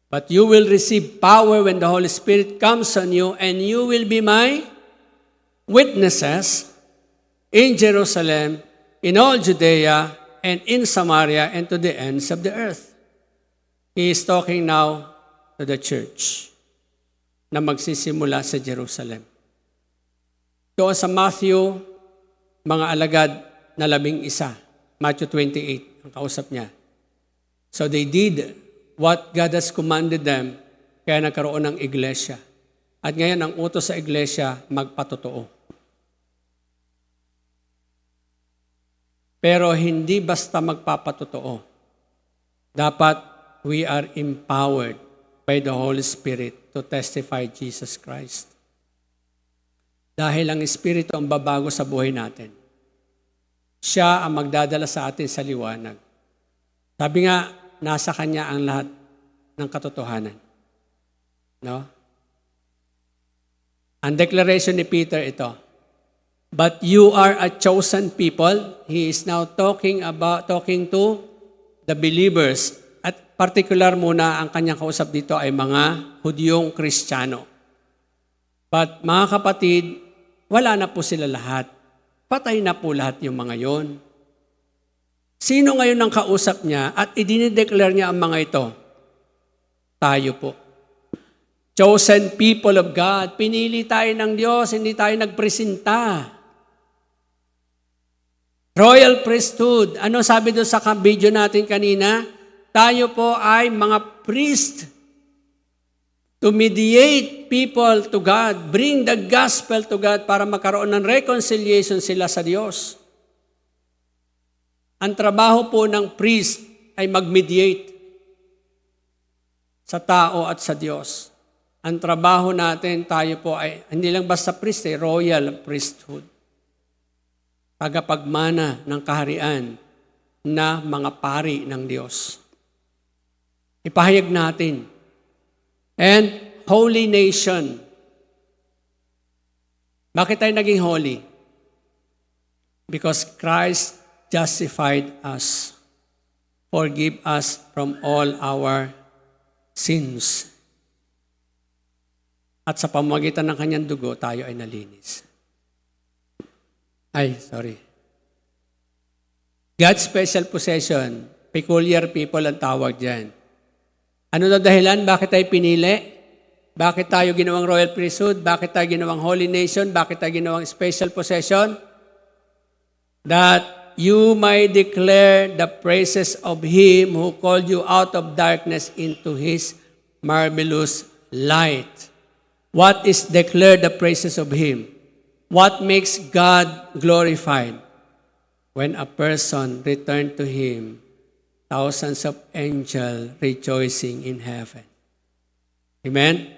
But you will receive power when the Holy Spirit comes on you, and you will be my witnesses in Jerusalem, in all Judea, and in Samaria, and to the ends of the earth. He is talking now to the church na magsisimula sa Jerusalem. Doon sa Matthew, mga alagad na 11, Matthew 28, ang kausap niya. So they did what God has commanded them, kaya nagkaroon ng iglesia. At ngayon, ang utos sa iglesia, magpatotoo. Pero hindi basta magpapatotoo. Dapat we are empowered by the Holy Spirit to testify Jesus Christ. Dahil ang Espiritu ang babago sa buhay natin. Siya ang magdadala sa atin sa liwanag. Sabi nga, nasa Kanya ang lahat ng katotohanan. No? Ang declaration ni Peter ito, but you are a chosen people. He is now talking to the believers. At particular muna, ang kanyang kausap dito ay mga Hudyong Kristiyano. But mga kapatid, wala na po sila lahat. Patay na po lahat yung mga yon. Sino ngayon ang kausap niya at idinideclare niya ang mga ito? Tayo po. Chosen people of God. Pinili tayo ng Diyos, hindi tayo nagpresenta. Royal priesthood. Ano sabi doon sa video natin kanina? Tayo po ay mga priest to mediate people to God, bring the gospel to God para magkaroon ng reconciliation sila sa Diyos. Ang trabaho po ng priest ay mag-mediate sa tao at sa Diyos. Ang trabaho natin, tayo po ay, hindi lang basta priest, royal priesthood. Tagapagmana ng kaharian na mga pari ng Diyos. Ipahayag natin. And holy nation. Bakit tayo naging holy? Because Christ justified us. Forgive us from all our sins. At sa pamamagitan ng kanyang dugo, tayo ay nalinis. God's special possession, peculiar people ang tawag dyan. Ano na dahilan? Bakit tayo pinili? Bakit tayo ginawang royal priesthood? Bakit tayo ginawang holy nation? Bakit tayo ginawang special possession? That you may declare the praises of Him who called you out of darkness into His marvelous light. What is declared the praises of Him? What makes God glorified? When a person returned to Him, thousands of angels rejoicing in heaven. Amen?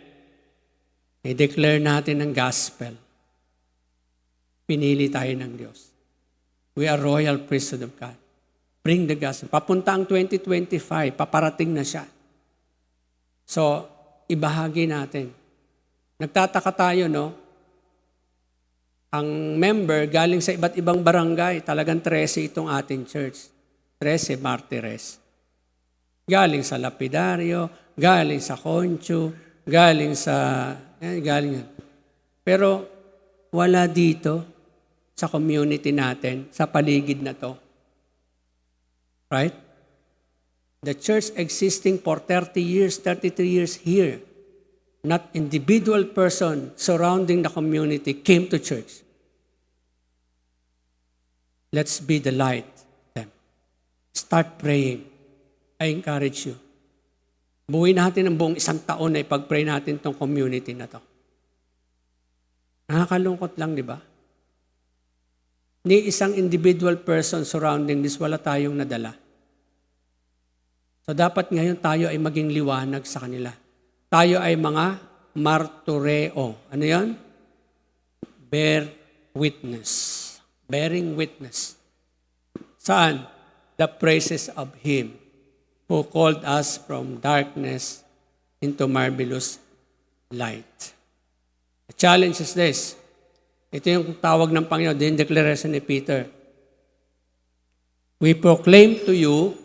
I-declare natin ang gospel. Pinili tayo ng Diyos. We are royal priesthood of God. Bring the gospel. Papunta ang 2025, paparating na siya. So, ibahagi natin. Nagtataka tayo, no? Ang member galing sa iba't ibang barangay, talagang 13 itong ating church. 13 martires. Galing sa Lapidario, galing sa Concho, galing sa... galing. Pero wala dito sa community natin, sa paligid na to. Right? The church existing for 30 years, 33 years here. Not individual person surrounding the community came to church. Let's be the light. Start praying. I encourage you. Buuin natin ang buong isang taon na ipag-pray natin tong community na to. Nakakalungkot lang, di ba? Ni isang individual person surrounding this, wala tayong nadala. So dapat ngayon tayo ay maging liwanag sa kanila. Tayo ay mga martureo. Ano yan? Bear witness. Bearing witness. Saan? The praises of Him who called us from darkness into marvelous light. The challenge is this. Ito yung tawag ng Panginoon, din declaration ni Peter. We proclaim to you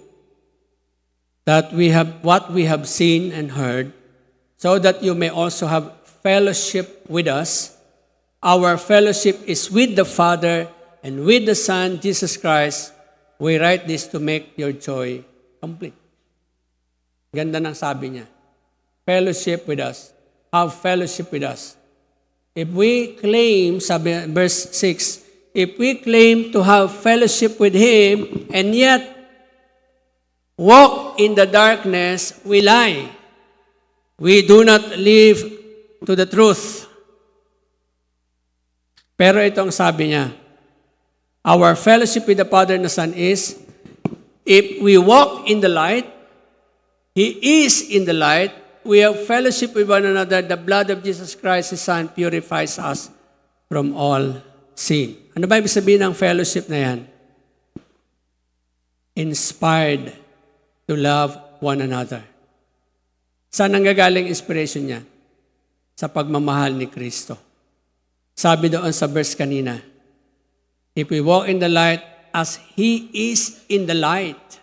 that what we have seen and heard, so that you may also have fellowship with us. Our fellowship is with the Father and with the Son, Jesus Christ. We write this to make your joy complete. Ganda ng sabi niya. Fellowship with us. Have fellowship with us. If we claim, sabi verse 6, if we claim to have fellowship with Him and yet walk in the darkness, we lie. We do not live to the truth. Pero itong sabi niya, our fellowship with the Father and the Son is, if we walk in the light, He is in the light, we have fellowship with one another, the blood of Jesus Christ, His Son, purifies us from all sin. Ano ba ibig sabihin ng fellowship na yan? Inspired to love one another. Saan nanggagaling inspiration niya? Sa pagmamahal ni Kristo. Sabi doon sa verse kanina, if we walk in the light as He is in the light,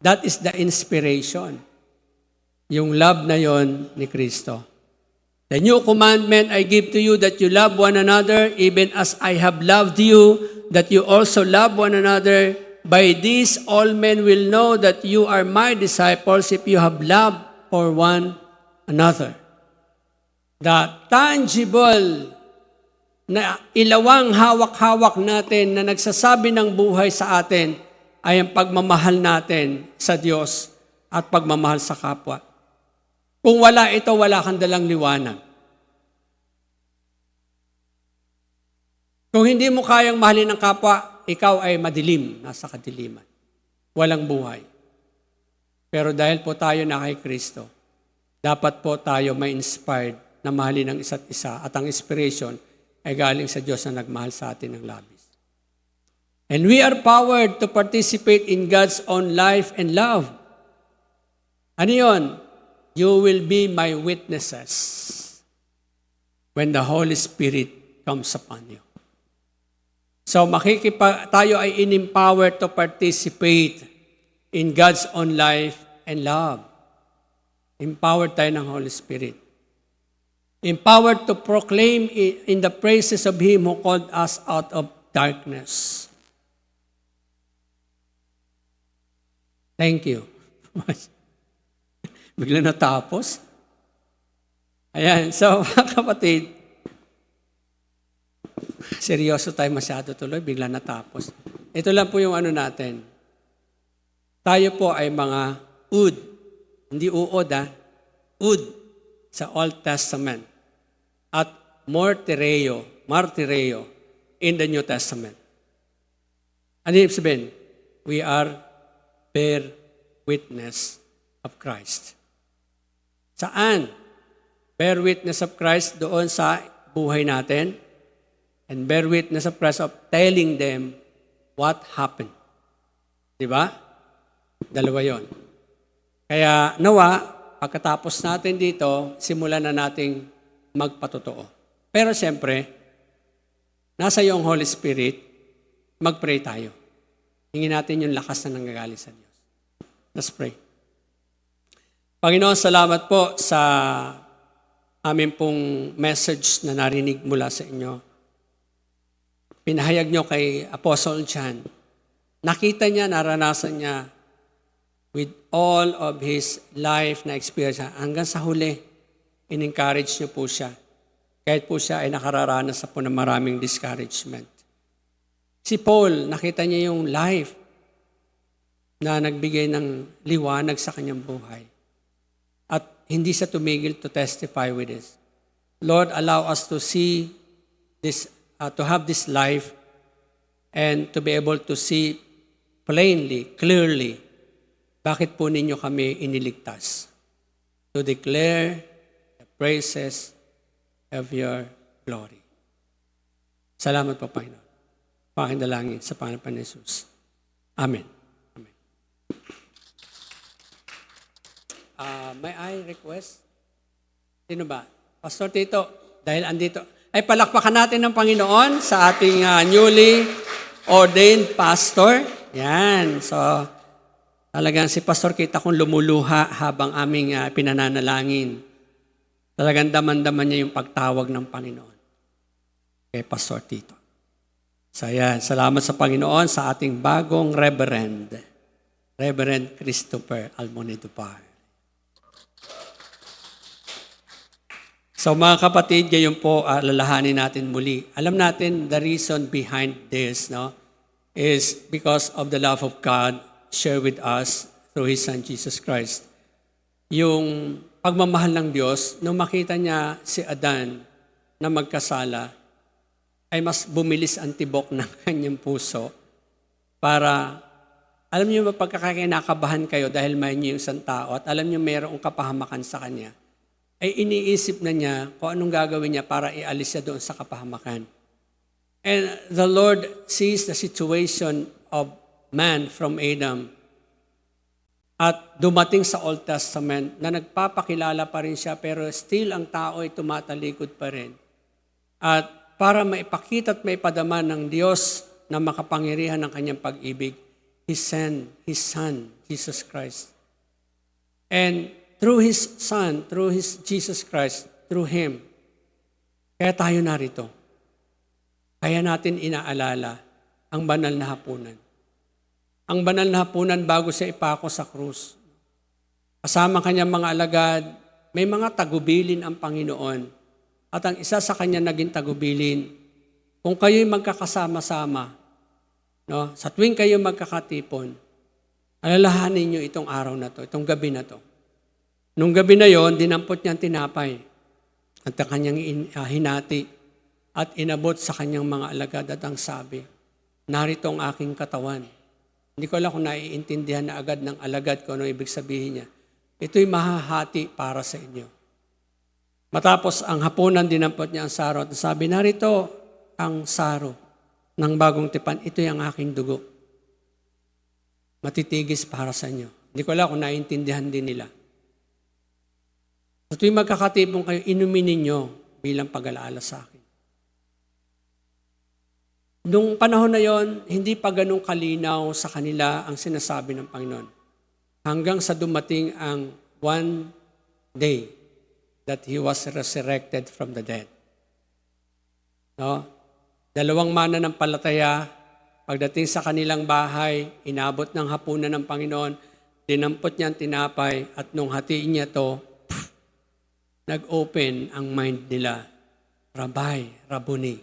that is the inspiration. Yung love na yon ni Kristo. The new commandment I give to you, that you love one another, even as I have loved you, that you also love one another. By this all men will know that you are my disciples, if you have love for one another. The tangible na ilawang hawak-hawak natin na nagsasabi ng buhay sa atin ay ang pagmamahal natin sa Diyos at pagmamahal sa kapwa. Kung wala ito, wala kang dalang liwanag. Kung hindi mo kayang mahalin ang kapwa, ikaw ay madilim, nasa kadiliman. Walang buhay. Pero dahil po tayo na kay Kristo, dapat po tayo may inspired na mahalin ang isa't isa at ang inspiration ay galing sa Diyos na nagmahal sa atin ng labis. And we are powered to participate in God's own life and love. Ano yun? You will be my witnesses when the Holy Spirit comes upon you. So tayo ay in-empowered to participate in God's own life and love. Empowered tayo ng Holy Spirit. Empowered to proclaim in the praises of Him who called us out of darkness. Thank you. Bigla natapos. Ayan, so mga kapatid, seryoso tayo masyado tuloy, bigla natapos. Ito lang po yung ano natin. Tayo po ay mga ud. Hindi uod ud sa Old Testament. At martireo in the New Testament. Ano ibig sabihin? We are bear witness of Christ. Saan? Bear witness of Christ doon sa buhay natin. And bear witness of Christ of telling them what happened. Diba? Dalawa yon. Kaya nawa, pagkatapos natin dito, simulan na nating magpatotoo. Pero siyempre, nasa iyong Holy Spirit, mag-pray tayo. Hingin natin yung lakas na nanggagaling sa Diyos. Let's pray. Panginoon, salamat po sa amin pong message na narinig mula sa inyo. Pinahayag nyo kay Apostle John. Nakita niya, naranasan niya with all of his life na experience. Hanggang sa huli, in-encourage niyo po siya. Kahit po siya ay nakararanas po ng maraming discouragement. Si Paul, nakita niya yung life na nagbigay ng liwanag sa kanyang buhay. At hindi siya tumigil to testify with this. Lord, allow us to see this, to have this life and to be able to see plainly, clearly, bakit po ninyo kami iniligtas. To declare the praises of your glory. Salamat po, Panginoon. Pakindalangin sa Panginoon ni Jesus. Amen. Amen. May I request? Sino ba? Pastor Tito, dahil andito. Ay palakpakan natin ng Panginoon sa ating newly ordained pastor. Yan. So, Talagang si Pastor kita kong lumuluha habang aming pinananalangin. Talagang daman-daman niya yung pagtawag ng Panginoon kay Pastor Tito. So yan, salamat sa Panginoon sa ating bagong Reverend Christopher Almonidupar. So mga kapatid, ngayon po alalahanin natin muli. Alam natin the reason behind this, no, is because of the love of God shared with us through His Son Jesus Christ. Yung pagmamahal ng Diyos, nung makita niya si Adan na magkasala, ay mas bumilis ang tibok ng kanyang puso para, alam niyo ba pagkakakinakabahan kayo dahil may niyo yung isang tao at alam niyo mayroong kapahamakan sa kanya, ay iniisip na niya kung anong gagawin niya para ialis siya doon sa kapahamakan. And the Lord sees the situation of man from Adam at dumating sa Old Testament na nagpapakilala pa rin siya pero still ang tao ay tumatalikod pa rin. At para maipakita at maipadama ng Diyos na makapangyarihan ng kanyang pag-ibig, He sent His Son, Jesus Christ. And through His Son, through His Jesus Christ, through Him, kaya tayo narito. Kaya natin inaalala ang banal na hapunan. Ang banal na hapunan bago siya ipako sa krus. Kasama kanyang mga alagad, may mga tagubilin ang Panginoon. At ang isa sa kanya naging tagubilin, kung kayo'y magkakasama-sama, no, sa tuwing kayo magkakatipon, alalahanin niyo itong araw na to, itong gabi na to. Nung gabi na yon, dinampot niya ang tinapay at ang kanyang hinati at inabot sa kanyang mga alagad at ang sabi, narito ang aking katawan. Hindi ko alam kung naiintindihan na agad ng alagad kung ano ibig sabihin niya. Ito'y mahahati para sa inyo. Matapos ang hapunan, dinampot niya ang saro at sabi, narito ang saro ng bagong tipan. Ito'y ang aking dugo. Matitigis para sa inyo. Hindi ko alam kung naiintindihan din nila. Sa tuwing magkakatipon kayo, inumin ninyo bilang pag-alaala sa akin. Nung panahon na yon, hindi pa ganun kalinaw sa kanila ang sinasabi ng Panginoon. Hanggang sa dumating ang one day that He was resurrected from the dead. No? Dalawang mananampalataya, pagdating sa kanilang bahay, inabot ng hapunan ng Panginoon, dinampot niya ang tinapay at nung hatiin niya to, nag-open ang mind nila. Rabbi, Rabboni,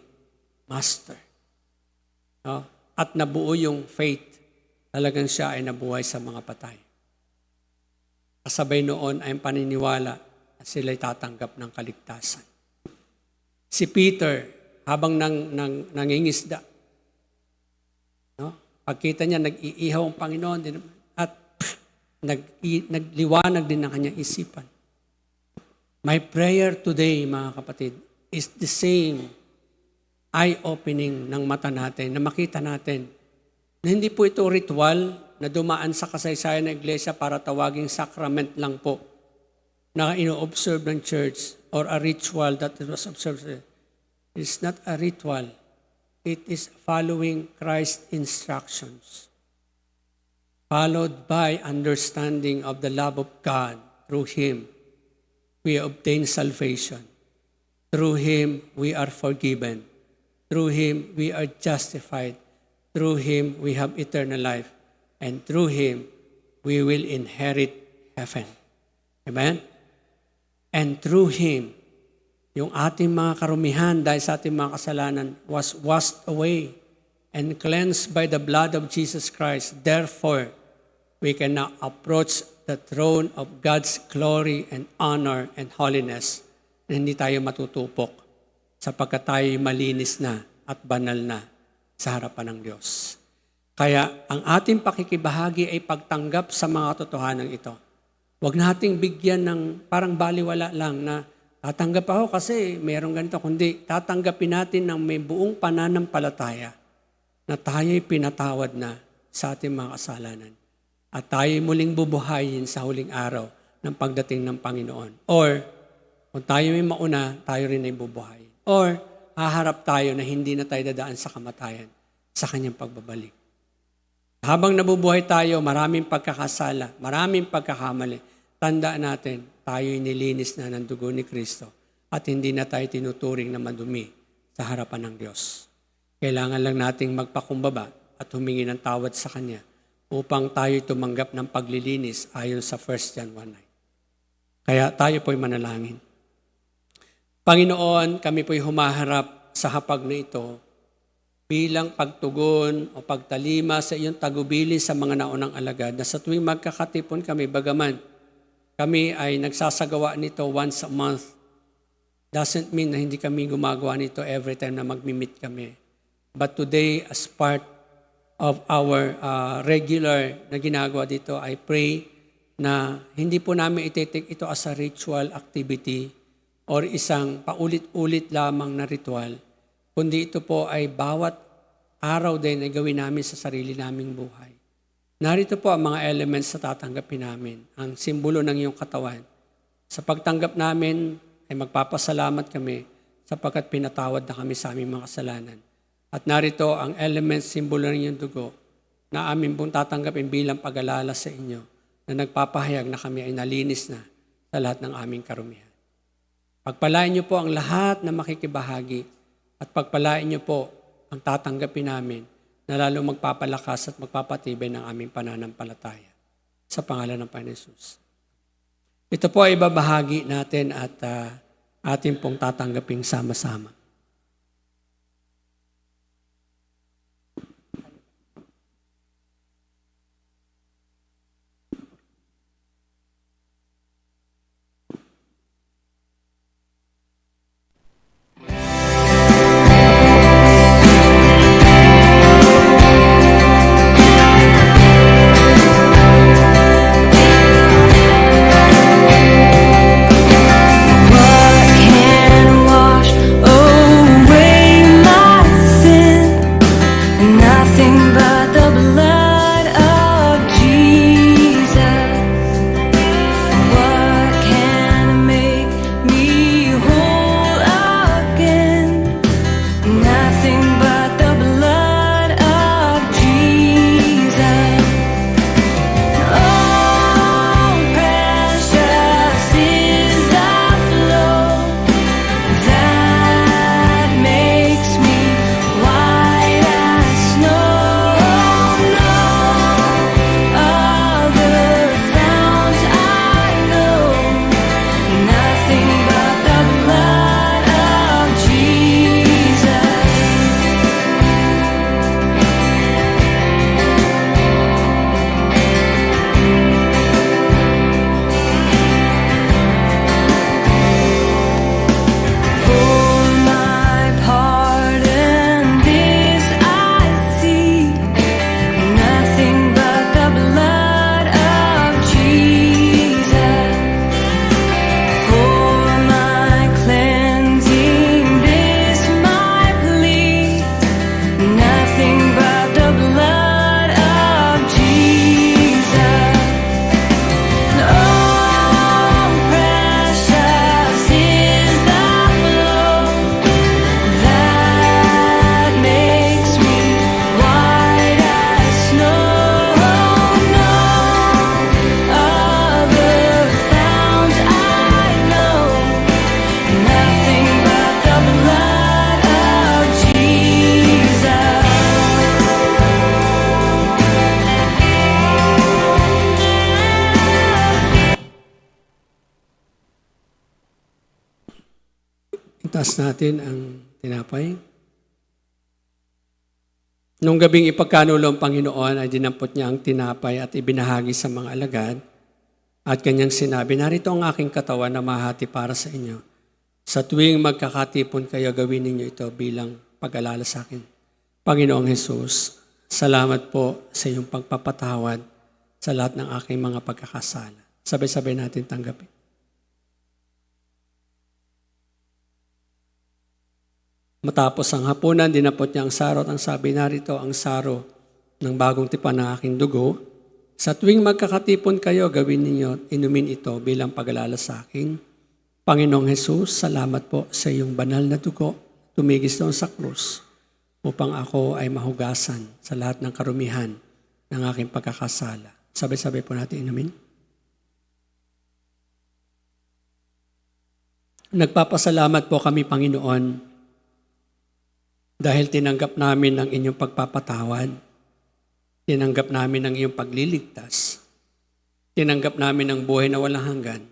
Master. No? At nabuo yung faith. Talagang siya ay nabuhay sa mga patay. Kasabay noon ay paniniwala na sila'y tatanggap ng kaligtasan. Si Peter, habang nangingisda, no? Pagkita niya, nag-iihaw ang Panginoon at nagliwanag din ang kanyang isipan. My prayer today, mga kapatid, is the same eye-opening ng mata natin, na makita natin na hindi po ito ritual na dumaan sa kasaysayan ng iglesia para tawaging sacrament lang po na ino-observe ng church or a ritual that was observed. It's not a ritual. It is following Christ's instructions, followed by understanding of the love of God through Him. We obtain salvation. Through Him, we are forgiven. Through Him, we are justified. Through Him, we have eternal life. And through Him, we will inherit heaven. Amen? And through Him, yung ating mga karumihan dahil sa ating mga kasalanan was washed away and cleansed by the blood of Jesus Christ. Therefore, we can now approach the throne of God's glory and honor and holiness na hindi tayo matutupok sapagkat tayo malinis na at banal na sa harapan ng Diyos. Kaya ang ating pakikibahagi ay pagtanggap sa mga katotohanan ito. Huwag nating bigyan ng parang baliwala lang na tatanggap ako kasi mayroong ganito, kundi tatanggapin natin ng may buong pananampalataya na tayo'y pinatawad na sa ating mga kasalanan. At tayo muling bubuhayin sa huling araw ng pagdating ng Panginoon. Or, kung tayo may mauna, tayo rin ay bubuhayin. Or, haharap tayo na hindi na tayo dadaan sa kamatayan sa kanyang pagbabalik. Habang nabubuhay tayo, maraming pagkakasala, maraming pagkakamali. Tandaan natin, tayo'y nilinis na ng dugo ni Kristo at hindi na tayo tinuturing na madumi sa harapan ng Diyos. Kailangan lang nating magpakumbaba at humingi ng tawad sa Kanya upang tayo tumanggap ng paglilinis ayon sa 1 John 1:9. Kaya tayo po'y manalangin. Panginoon, kami po'y humaharap sa hapag na ito bilang pagtugon o pagtalima sa iyong tagubilin sa mga naunang alagad na sa tuwing magkakatipon kami, bagaman kami ay nagsasagawa nito once a month, doesn't mean na hindi kami gumagawa nito every time na magmi-meet kami. But today, as part of our regular na ginagawa dito, I pray na hindi po namin ititik ito as a ritual activity or isang paulit-ulit lamang na ritual, kundi ito po ay bawat araw din ay gawin namin sa sarili naming buhay. Narito po ang mga elements na tatanggapin namin, ang simbolo ng iyong katawan. Sa pagtanggap namin ay magpapasalamat kami sapagkat pinatawad na kami sa aming mga kasalanan. At narito ang elements, simbolo ng iyong dugo na amin pong tatanggapin bilang pag-alala sa inyo na nagpapahayag na kami ay nalinis na sa lahat ng aming karumihan. Pagpalain niyo po ang lahat na makikibahagi at pagpalain niyo po ang tatanggapin namin na lalo magpapalakas at magpapatibay ng aming pananampalataya. Sa pangalan ng Panginoon Hesus. Ito po ay ibabahagi natin at ating pong tatanggaping sama-sama. Itaas natin ang tinapay. Nung gabing ipagkanulo ang Panginoon ay dinampot niya ang tinapay at ibinahagi sa mga alagad at kanyang sinabi, narito ang aking katawan na mahati para sa inyo. Sa tuwing magkakatipon kayo, gawin ninyo ito bilang pag-alala sa akin. Panginoong Hesus, salamat po sa iyong pagpapatawad sa lahat ng aking mga pagkakasala. Sabay-sabay natin tanggapin. Matapos ang hapunan, dinapot niya ang saro at ang sabi, narito ang saro ng bagong tipan ng aking dugo. Sa tuwing magkakatipon kayo, gawin ninyo at inumin ito bilang pag-alala sa akin. Panginoong Hesus, salamat po sa iyong banal na dugo, tumigis doon sa krus, upang ako ay mahugasan sa lahat ng karumihan ng aking pagkakasala. Sabay-sabay po natin inumin. Nagpapasalamat po kami, Panginoon, dahil tinanggap namin ang inyong pagpapatawad, tinanggap namin ang iyong pagliligtas, tinanggap namin ang buhay na walang hanggan,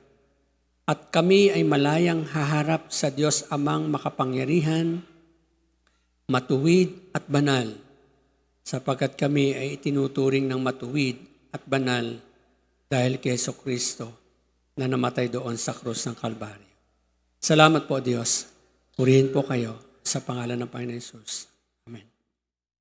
at kami ay malayang haharap sa Diyos Amang makapangyarihan, matuwid at banal, sapagkat kami ay itinuturing ng matuwid at banal dahil kay Jesucristo na namatay doon sa krus ng Kalbaryo. Salamat po, Diyos. Purihin po kayo sa pangalan ng Panginoon Jesus.